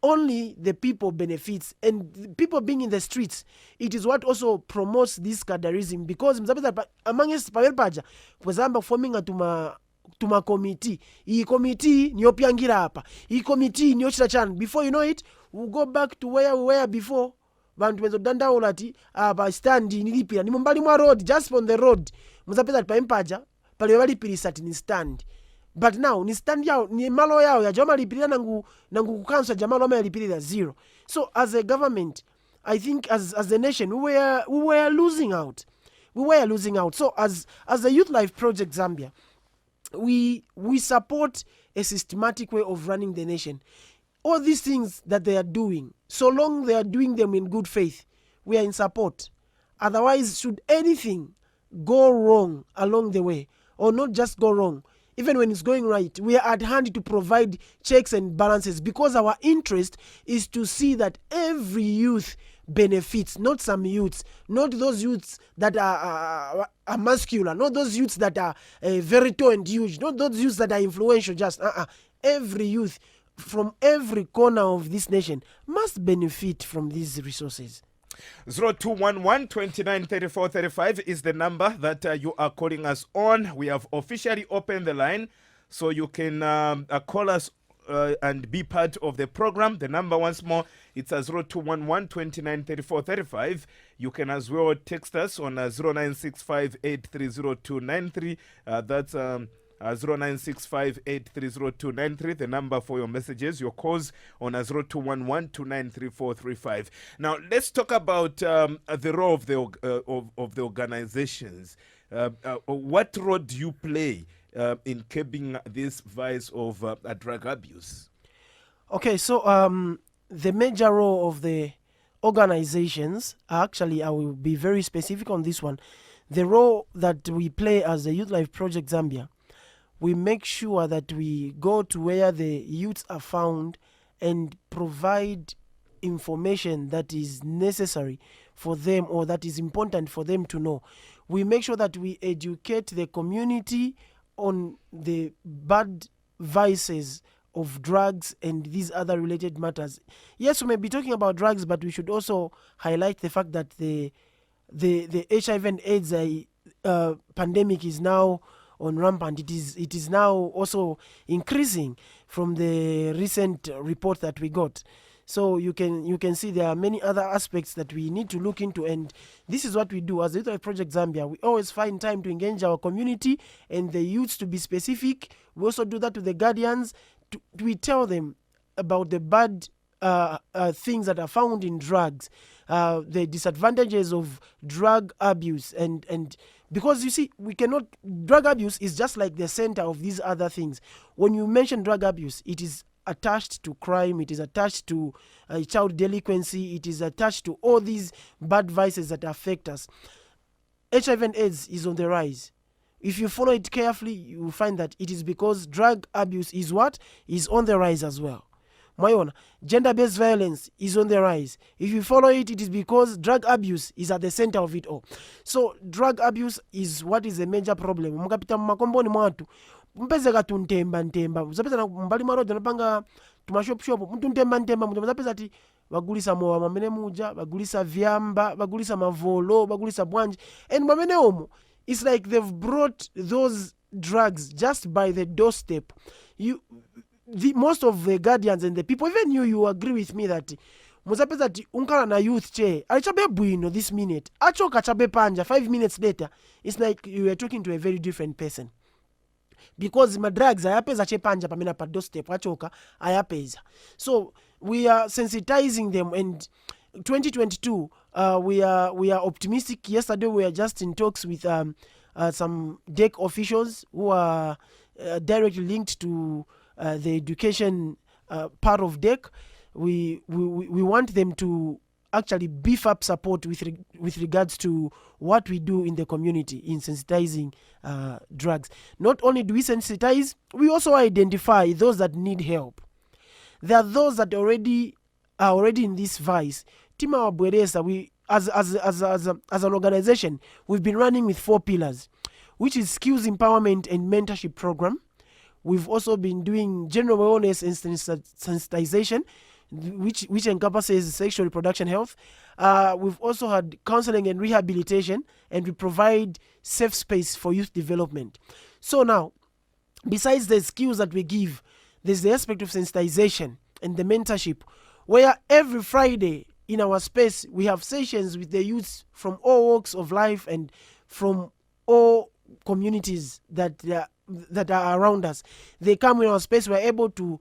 Speaker 2: only the people benefits, and the people being in the streets, it is what also promotes this cadreism, because amongst paja, for example, forming a tuma committee. Hii committee niyo piangira hapa. Hii committee niyo chitachan. Before you know it, we'll go back to where we were before. Bantu wezo danda olati ba stand nilipira. Ni mbali mwa road, just on the road. Muzapeza pa empaja, pale wali pili sati ni stand. But now ni stand yao, ni malo yao ya jama lipirira nangu kukansa jama loma lipirira zero. So as a government, I think as a nation, we were losing out. We were losing out. So as the Youth Life Project Zambia, we support a systematic way of running the nation. All these things that they are doing, so long they are doing them in good faith, we are in support. Otherwise, should anything go wrong along the way, or not just go wrong, even when it's going right, we are at hand to provide checks and balances, because our interest is to see that every youth benefits, not some youths, not those youths that are muscular, not those youths that are very tall and huge, not those youths that are influential, just every youth from every corner of this nation must benefit from these resources.
Speaker 1: 0211 29 34 35 is the number that you are calling us on. We have officially opened the line, so you can call us and be part of the program. The number once more, it's 0211 29 34 35. You can as well text us on 0965 830293. That's 0965830293, the number for your messages, your calls on 0211 293435. Now, let's talk about the role of the organizations. What role do you play in curbing this vice of drug abuse?
Speaker 2: Okay, so the major role of the organizations, actually, I will be very specific on this one. The role that we play as the Youth Life Project Zambia, we make sure that we go to where the youths are found and provide information that is necessary for them or that is important for them to know. We make sure that we educate the community on the bad vices of drugs and these other related matters. Yes, we may be talking about drugs, but we should also highlight the fact that the HIV and AIDS pandemic is now on rampant. It is now also increasing from the recent report that we got. So you can see there are many other aspects that we need to look into, and this is what we do as the Youth Life Project Zambia. We always find time to engage our community and the youths to be specific. We also do that to the guardians. We tell them about the bad things that are found in drugs, the disadvantages of drug abuse, and because you see, drug abuse is just like the center of these other things. When you mention drug abuse, it is attached to crime, it is attached to child delinquency, it is attached to all these bad vices that affect us. HIV and AIDS is on the rise. If you follow it carefully, you will find that it is because drug abuse is on the rise as well. Gender-based violence is on the rise. If you follow it, it is because drug abuse is at the center of it all. So drug abuse is what is a major problem. Mukapita makomboni mwatu mpezeka tuntemba muzapeza mbali maroja napanga tumashop mtuntemba muzapeza ati bagulisa mowa mamene muja, bagulisa vyamba, bagulisa mavolo, bagulisa bwanji, and mamene omo, it's like they've brought those drugs just by the doorstep. Most of the guardians and the people, even you agree with me that muzapeza ati unkala na youth che alichabe bwino this minute achoka chabe panja 5 minutes later, it's like you are talking to a very different person, because my drugs ayapeza che panja pamena pa doorstep achoka ayapeza. So we are sensitizing them, and 2022 we are optimistic. Yesterday we were just in talks with some DEC officials who are directly linked to the education part of DEC. We want them to actually beef up support with regards to what we do in the community in sensitizing drugs. Not only do we sensitize, we also identify those that need help. There are those that are already in this vice. Tima Wabweresa, we as an organization, we've been running with 4 pillars, which is skills empowerment and mentorship program. We've also been doing general awareness and sensitization, which encompasses sexual reproduction health. We've also had counseling and rehabilitation, and we provide safe space for youth development. So now, besides the skills that we give, there's the aspect of sensitization and the mentorship, where every Friday in our space we have sessions with the youths from all walks of life and from all communities that are around us. They come in our space. We're able to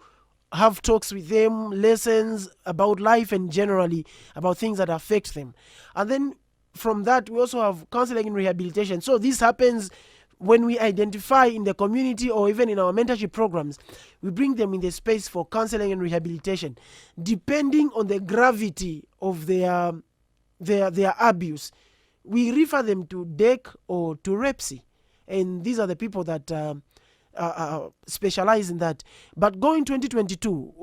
Speaker 2: have talks with them, lessons about life and generally about things that affect them. And then from that, we also have counseling and rehabilitation. So this happens when we identify in the community or even in our mentorship programs. We bring them in the space for counseling and rehabilitation, depending on the gravity of their abuse. We refer them to DEC or to REPSI. And these are the people that specialize in that. But going 2022,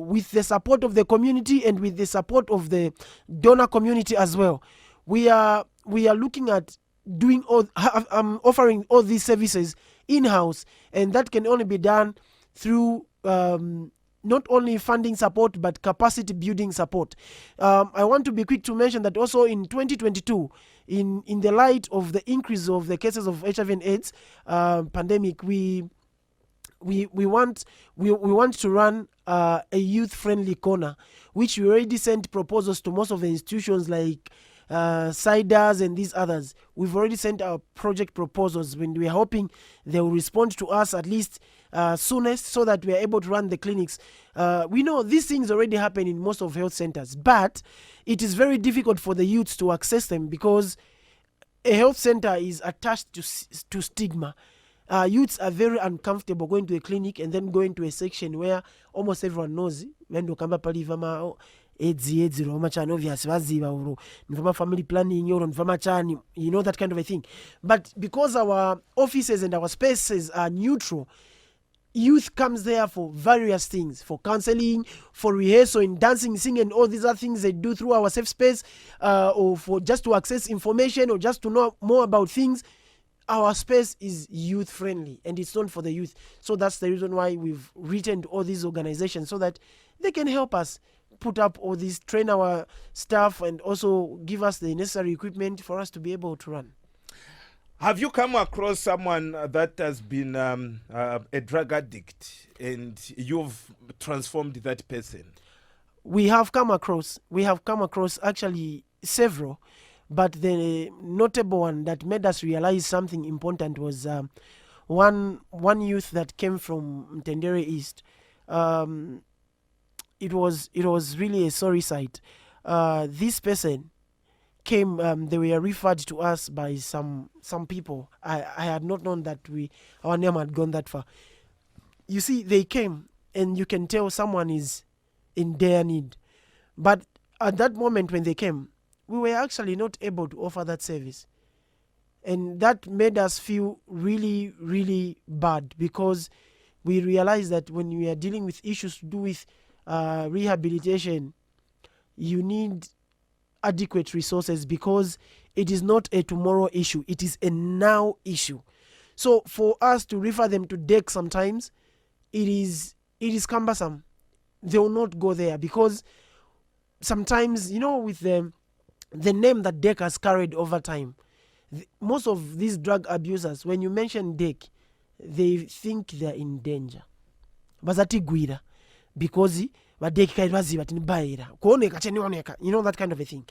Speaker 2: with the support of the community and with the support of the donor community as well, we are looking at doing offering all these services in-house, and that can only be done through not only funding support but capacity building support. I want to be quick to mention that also in 2022, in the light of the increase of the cases of HIV and AIDS pandemic, we want to run a youth-friendly corner, which we already sent proposals to most of the institutions like CIDAs and these others. We've already sent our project proposals, when we are hoping they will respond to us at least soonest, so that we are able to run the clinics. We know these things already happen in most of health centers, but it is very difficult for the youths to access them because a health center is attached to stigma. Youths are very uncomfortable going to a clinic and then going to a section where almost everyone knows when you come up AIDS or obvious family planning or that kind of a thing. But because our offices and our spaces are neutral, youth comes there for various things, for counseling, for rehearsal in dancing, singing, and all these other things they do through our safe space, or for just to access information or just to know more about things. Our space is youth friendly and it's not for the youth. So that's the reason why we've written to all these organizations, so that they can help us put up all these, train our staff, and also give us the necessary equipment for us to be able to run.
Speaker 1: Have you come across someone that has been a drug addict and you've transformed that person?
Speaker 2: We have come across actually several, but the notable one that made us realize something important was one youth that came from Mtendere East. It was really a sorry sight. This person came, they were referred to us by some people. I had not known that our name had gone that far. You see, they came and you can tell someone is in dire need. But at that moment when they came, we were actually not able to offer that service. And that made us feel really, really bad, because we realized that when we are dealing with issues to do with rehabilitation, you need adequate resources, because it is not a tomorrow issue, it is a now issue. So for us to refer them to DEC sometimes, it is cumbersome. They will not go there, because sometimes, with the name that DEC has carried over time, most of these drug abusers, when you mention DEC, they think they're in danger. Bazatigwira, because that kind of a thing.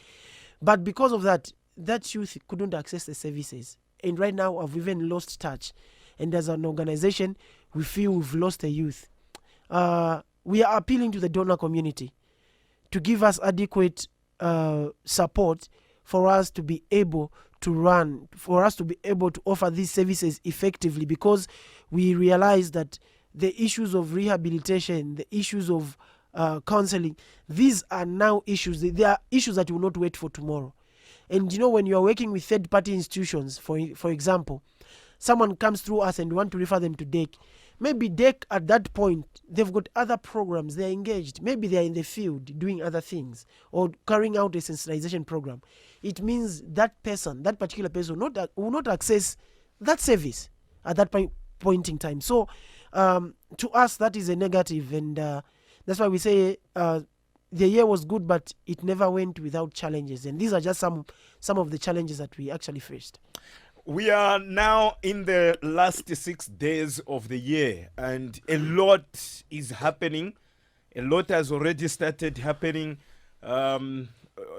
Speaker 2: But because of that youth couldn't access the services. And right now I've even lost touch. And as an organization, we feel we've lost the youth. We are appealing to the donor community to give us adequate support for us to be able to run, for us to be able to offer these services effectively, because we realize that the issues of rehabilitation, the issues of counseling, these are now issues. They are issues that will not wait for tomorrow. And when you are working with third-party institutions, for example, someone comes through us and want to refer them to DEC. Maybe DEC at that point, they've got other programs, they're engaged. Maybe they're in the field doing other things or carrying out a sensitization program. It means that particular person will not access that service at that point in time. So to us, that is a negative, and that's why we say the year was good, but it never went without challenges. And these are just some of the challenges that we actually faced.
Speaker 1: We are now in the last 6 days of the year, and a lot is happening. A lot has already started happening.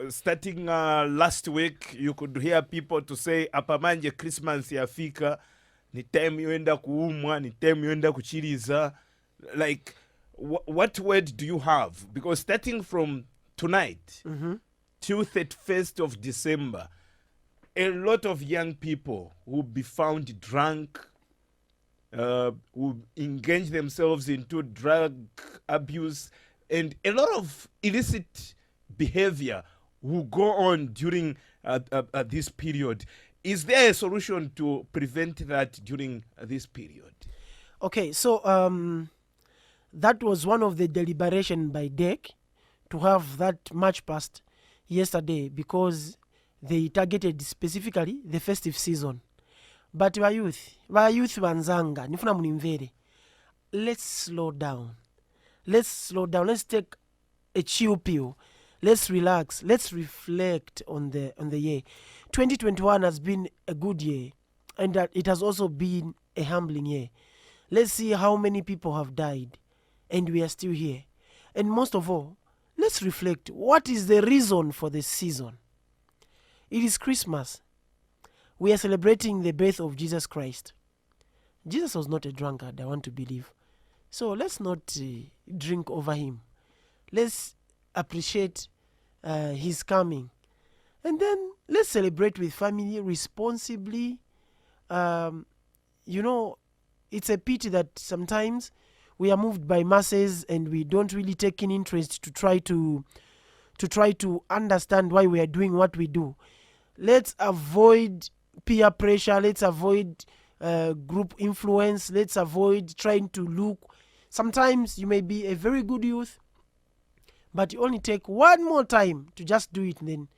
Speaker 1: Starting last week, you could hear people to say, apamanje Christmas yafika, ni time yoenda kuumwa, ni time yoenda kuchiriza. Like, what word do you have? Because starting from tonight till 31st of December, a lot of young people will be found drunk, will engage themselves into drug abuse, and a lot of illicit behavior will go on during this period. Is there a solution to prevent that during this period?
Speaker 2: Okay, so that was one of the deliberation by DEC to have that march past yesterday because they targeted specifically the festive season. But youth wanzanga, nifuna munimvere. Let's slow down. Let's take a chill pill. Let's relax. Let's reflect on the year. 2021 has been a good year, and that it has also been a humbling year. Let's see how many people have died, and we are still here. And most of all, let's reflect. What is the reason for this season? It is Christmas. We are celebrating the birth of Jesus Christ. Jesus was not a drunkard, I want to believe. So let's not drink over him. Let's appreciate his coming. And then let's celebrate with family responsibly. It's a pity that sometimes we are moved by masses and we don't really take in interest to try to understand why we are doing what we do. Let's avoid peer pressure. Let's avoid group influence. Let's avoid trying to look. Sometimes you may be a very good youth, but you only take one more time to just do it, and then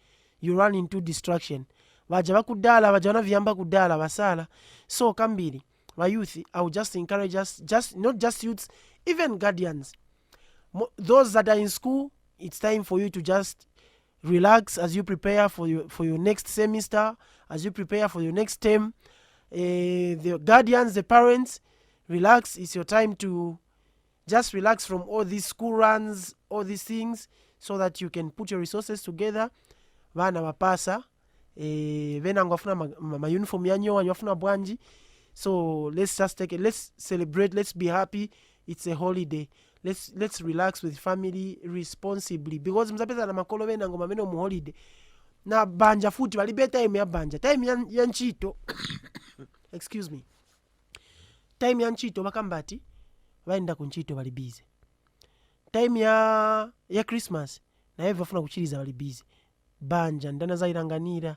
Speaker 2: you run into distraction. Vaja bakudala, vajana vyamba kudala, vasala. So kambiri, my youth, I would just encourage us, just not just youths, even guardians. Those that are in school, it's time for you to just relax as you prepare for your next semester, as you prepare for your next term. The guardians, the parents, relax. It's your time to just relax from all these school runs, all these things, so that you can put your resources together. Vana vapasa, vena ngwafuna ma uniform yanyo wafuna bwanji. So let's just let's celebrate, let's be happy. It's a holiday. Let's relax with family responsibly, because mzapeza na makolo vena ngoma meno mu holiday. Na banja futi walibe time ya banja, time ya nchito. Excuse me. Time ya nchito bakambati vaenda kunchito bali busy. Time ya Christmas na hivyo bafuna kuchiriza bali busy. Banja ndana zairanganira.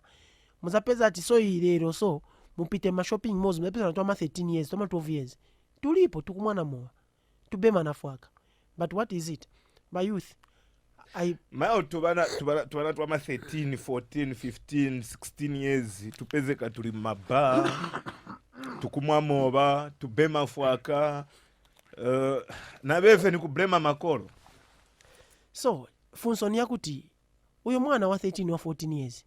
Speaker 2: Muzapeza ati so ilero so mupite ma shopping malls muzapeza na 13 years, 12 years. Tulipo tukumwana moa. Tubema nafwaka. But what is it? My youth,
Speaker 1: mao tubana 13, 14, 15, 16 years tupezeka tuli maba tukumwa moba tubema fwaka na beve ni kublema makolo.
Speaker 2: So funso ni yakuti uyo mwana wa 13 wa 14 years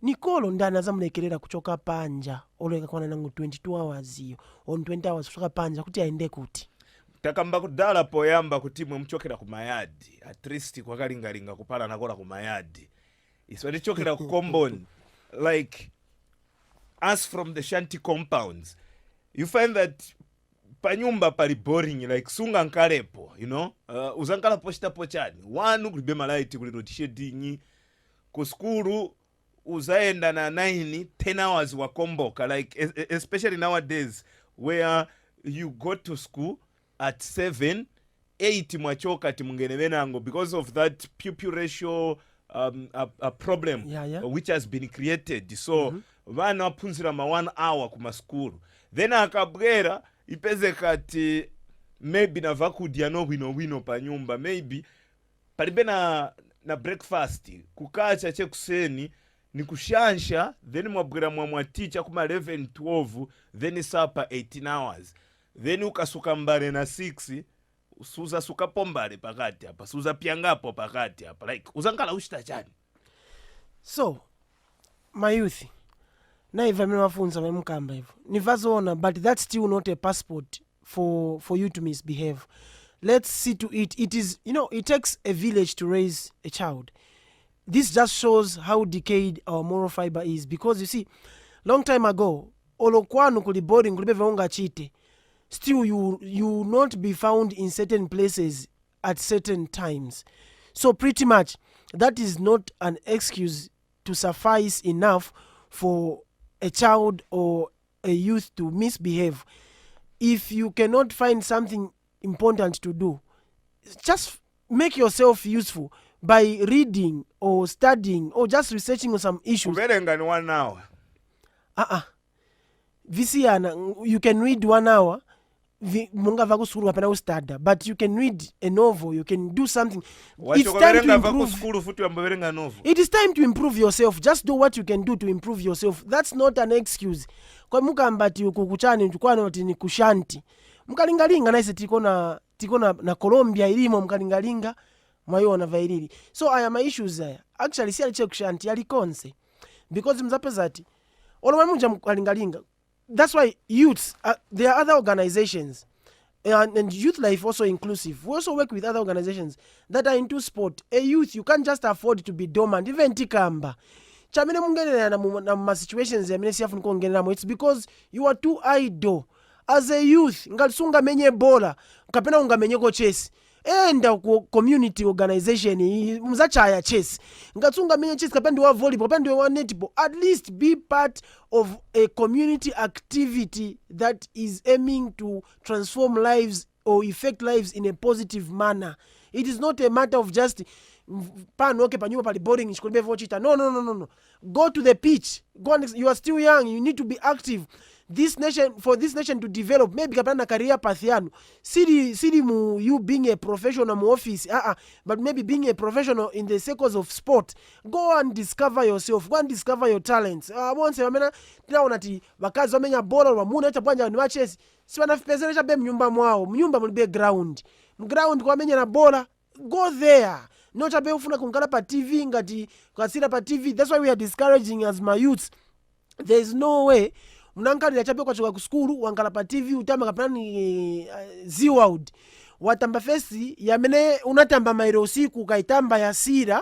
Speaker 2: nikolo ndana zamulekerera kuchoka panja oleka kwana nangu 22 hours iyo on 20 hours kuchoka panja kuti aende kuti
Speaker 1: takamba kudala poyamba kuti mwe mchokera ku mayadi, at least kwa kalingalinga kupala nakola ku mayadi iswali chokera ku komboni. Like us from the shanty compounds, you find that panyumba pali boring, like sunga nkalepo, uzankala pochita pochani wanu kulibe malaiti kuli load shedding, ku skulu uzaenda na 9-10 hours wakomboka, like especially nowadays where you go to school at 7, 8 mwachoka timungene venango because of that pupil ratio a problem which has been created. So vana wapunzira ma 1 hour kuma school, then akabwera ipeze kati maybe na vakudya no wino pa nyumba, maybe palibe na breakfast kukacha chekuseni ni kushansha, then mwabwera mwaticha kuma 11, 12, then sapa 18 hours, then ukasuka mbare na 6 suza suka pombare pakati hapa, suza piangapo pakati hapa, like uzankala ushita chani.
Speaker 2: So my youth, na iva mafunza mkamba hivyo nivazoona, but that's still not a passport for you to misbehave. Let's see to it. It is, it takes a village to raise a child. This just shows how decayed our moral fiber is, because you see, long time ago olokwanu kuli boarding kulibe veonga chite, still you not be found in certain places at certain times. So pretty much that is not an excuse to suffice enough for a child or a youth to misbehave. If you cannot find something important to do, just make yourself useful by reading or studying or just researching on some issues.
Speaker 1: Kuverenga ni 1 hour.
Speaker 2: Visiana, you can read 1 hour. mungava kusukulu kapena kustada, but you can read a novel, you can do something. It's
Speaker 1: Wacho
Speaker 2: time to
Speaker 1: kuverenga va
Speaker 2: improve.
Speaker 1: kusukulu futi wamboverenga novo.
Speaker 2: It is time to improve yourself. Just do what you can do to improve yourself. That's not an excuse. Kwa mukamba ti ukukuchani tukwano ti ni kushanti. Mukalingalinga naise tikona na Colombia ilimo mukalingalinga mwayona vairili. So aya ma issues aya. Actually si aliche kushanti alikonse. Because mzapezati olomwe munja mukalingalinga. That's why youths, there are other organizations, and Youth Life also inclusive. We also work with other organizations that are into sport. A youth, you can't just afford to be dormant. Even tikamba. Chamene mungenera na situations ya siafu nkongenera, it's because you are too idle. As a youth, ngalisunga menye bola, kapena unga menye ko chess. Enda ku community organization mzachaya chess ngatsunga menye chess kapenda wa volleyball kapenda wa netball, at least be part of a community activity that is aiming to transform lives or affect lives in a positive manner. It is not a matter of just panoke panyuma pali boring chikolibe vochita. No, go to the pitch, go on. You are still young, you need to be active. For this nation to develop, maybe kapana career path yanu siri mu you being a professional mu office, but maybe being a professional in the circles of sport. Go and discover yourself, go and discover your talents. Once wamena tinaona ti bakazi wamenya bola wa muna cha bwanja ni wachesi si wanafipezesha be mnyumba mwao, mnyumba mulibe ground kwa menya na bola. Go there, no chabe ufuna kungala pa TV ngati kwasira pa TV. That's why we are discouraging as my youths. There is no way mnankali chape kwa choka kuskuru wangala pa TV utamba kapana ni Ziward watamba festi yamene unatamba mairo usiku kaitamba ya sira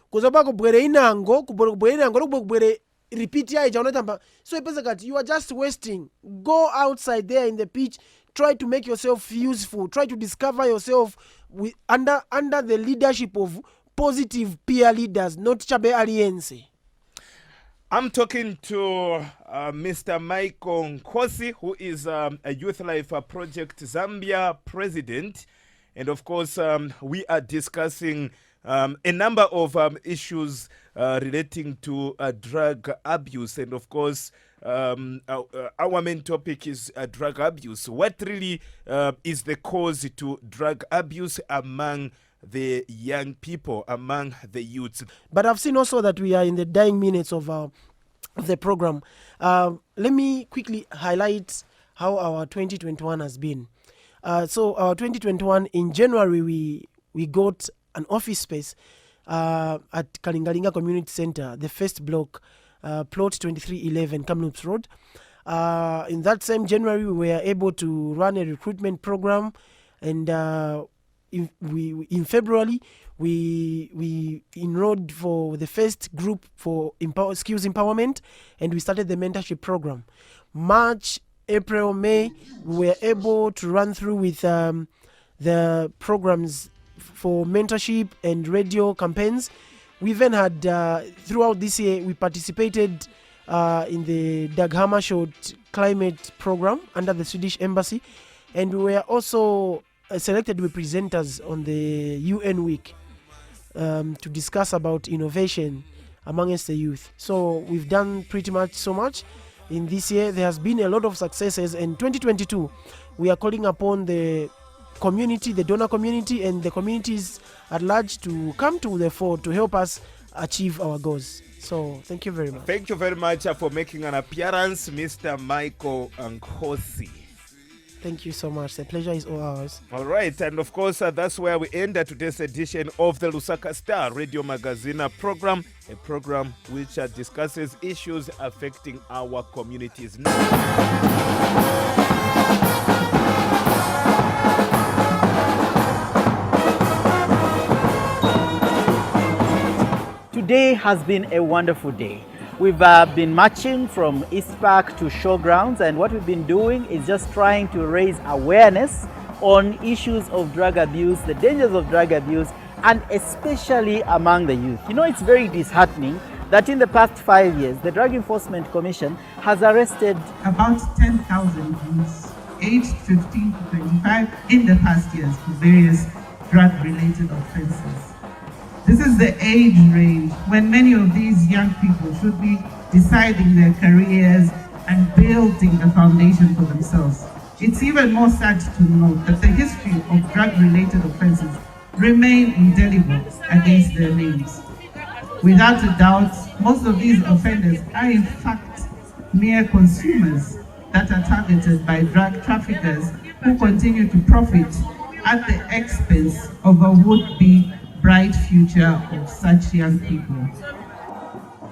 Speaker 2: kuzoba kubwere inango kubwere repeat ya ija unatamba. So ipeza kati you are just wasting. Go outside there in the pitch, try to make yourself useful, try to discover yourself under the leadership of positive peer leaders, not chabe aliense.
Speaker 1: I'm talking to Mr. Michael Nkhosi, who is a Youth Life Project Zambia president. And of course, we are discussing a number of issues relating to drug abuse. And of course, our main topic is drug abuse. What really is the cause to drug abuse among the young people, among the youths?
Speaker 2: But I've seen also that we are in the dying minutes of the program. Let me quickly highlight how our 2021 has been. So our 2021, in January, we got an office space at Kalingalinga Community Center, the first block, plot 2311 Kamloops Road. In that same January, we were able to run a recruitment program, and in February we enrolled for the first group for skills empowerment, and we started the mentorship program. March, April, May, we were able to run through with the programs for mentorship and radio campaigns. We even had throughout this year we participated in the Dag Hammarskjöld climate program under the Swedish Embassy, and we were also selected to be presenters on the UN week to discuss about innovation amongst the youth. So we've done pretty much so much in this year. There has been a lot of successes, and 2022 we are calling upon the community, the donor community, and the communities at large to come to the fore to help us achieve our goals. So thank you very much.
Speaker 1: Thank you very much for making an appearance, Mr. Michael Nkhosi.
Speaker 2: Thank you so much. The pleasure is all ours.
Speaker 1: All right. And of course, that's where we end today's edition of the Lusaka Star Radio Magazine program, a program which discusses issues affecting our communities.
Speaker 3: Today has been a wonderful day. We've been marching from East Park to Showgrounds, and what we've been doing is just trying to raise awareness on issues of drug abuse, the dangers of drug abuse, and especially among the youth. You know, it's very disheartening that in the past 5 years, the Drug Enforcement Commission has arrested
Speaker 4: about 10,000 youths aged 15 to 25 in the past years for various drug-related offenses. This is the age range when many of these young people should be deciding their careers and building a foundation for themselves. It's even more sad to note that the history of drug-related offenses remain indelible against their names. Without a doubt, most of these offenders are in fact mere consumers that are targeted by drug traffickers who continue to profit at the expense of a would-be bright future of such young people.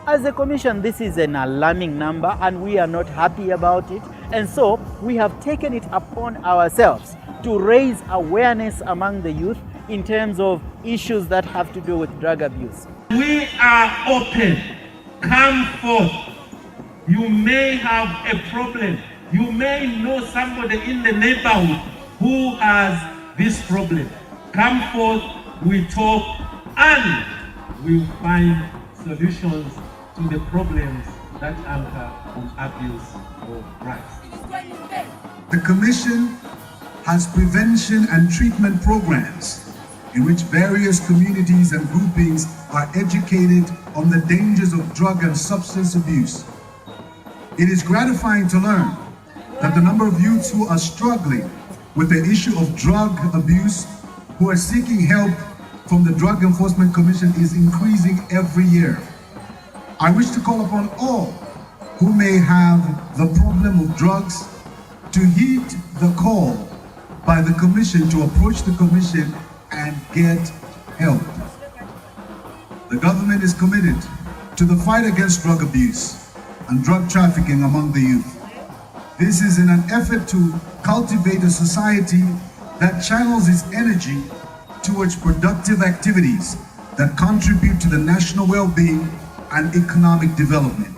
Speaker 3: As a commission, this is an alarming number and we are not happy about it. And so we have taken it upon ourselves to raise awareness among the youth in terms of issues that have to do with drug abuse.
Speaker 5: We are open. Come forth. You may have a problem. You may know somebody in the neighborhood who has this problem. Come forth, we talk, and we find solutions to the problems that anchor on abuse of drugs.
Speaker 6: The Commission has prevention and treatment programs in which various communities and groupings are educated on the dangers of drug and substance abuse. It is gratifying to learn that the number of youths who are struggling with the issue of drug abuse, who are seeking help from the Drug Enforcement Commission, is increasing every year. I wish to call upon all who may have the problem of drugs to heed the call by the Commission to approach the Commission and get help. The government is committed to the fight against drug abuse and drug trafficking among the youth. This is in an effort to cultivate a society that channels its energy towards productive activities that contribute to the national well-being and economic development.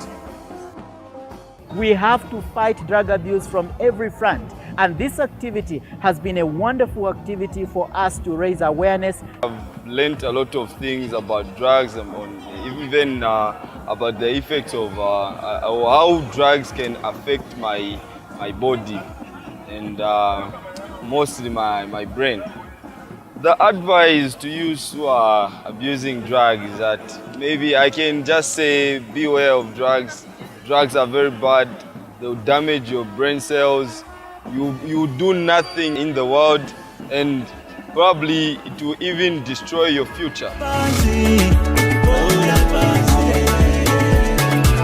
Speaker 3: We have to fight drug abuse from every front, and this activity has been a wonderful activity for us to raise awareness.
Speaker 7: I've learned a lot of things about drugs and even about the effects of how drugs can affect my body and mostly my brain. The advice to youths who are abusing drugs is that maybe I can just say beware of drugs. Drugs are very bad. They'll damage your brain cells. You do nothing in the world, and probably it will even destroy your future.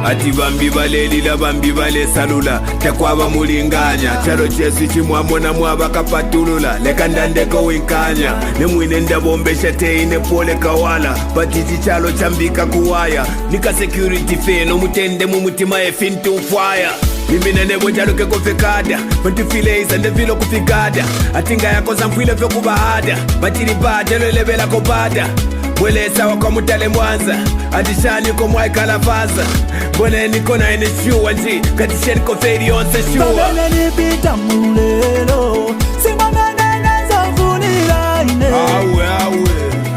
Speaker 8: Ati bambi balelila bambi bale salula tekwaba mulinganya chalo chesu chimwamona mwabaka patulula leka ndandeko winkanya nemwine ndabombesha teine pole kawala batiti chalo chambika kuwaya nika security feno mutende mumutima efintu fire mimina nebo chalo keko fekada bantu fileza ndevilo kufikada atinga yako zampwile fe kubahada batiri bada lelebela kobada Mwelesa wako mutale mwanza Adishani ko mwai kalafaza Mbone niko na inishuwa nji Katisheni ko feri onse shuwa
Speaker 9: Babele nipita mulelo Simamene neza funila ine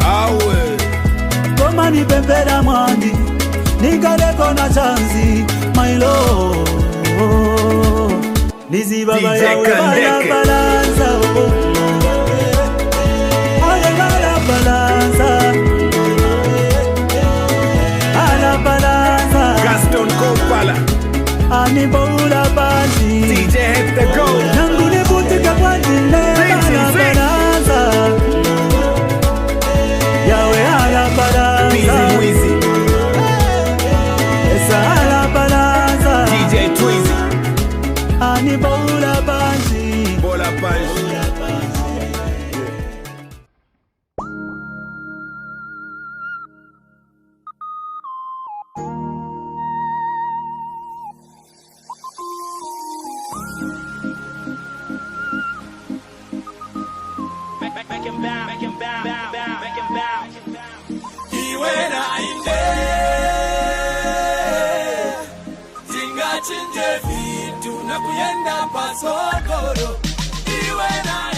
Speaker 8: Awe
Speaker 9: Koma ni pempera mwandi Nikaleko na chanzi My lord Nizi baba yawe bala balanza Aye bala balanza Ani boula baji
Speaker 8: DJ hit the go
Speaker 9: Nangu ni butika kwa jine Ala banaza Yawe ala banaza
Speaker 8: Weezy Weezy
Speaker 9: Esa ala banaza
Speaker 8: DJ Tweezy
Speaker 9: Ani boula baji
Speaker 8: Bola baji
Speaker 9: Chinje vitu na kuyenda pasokoro iwe na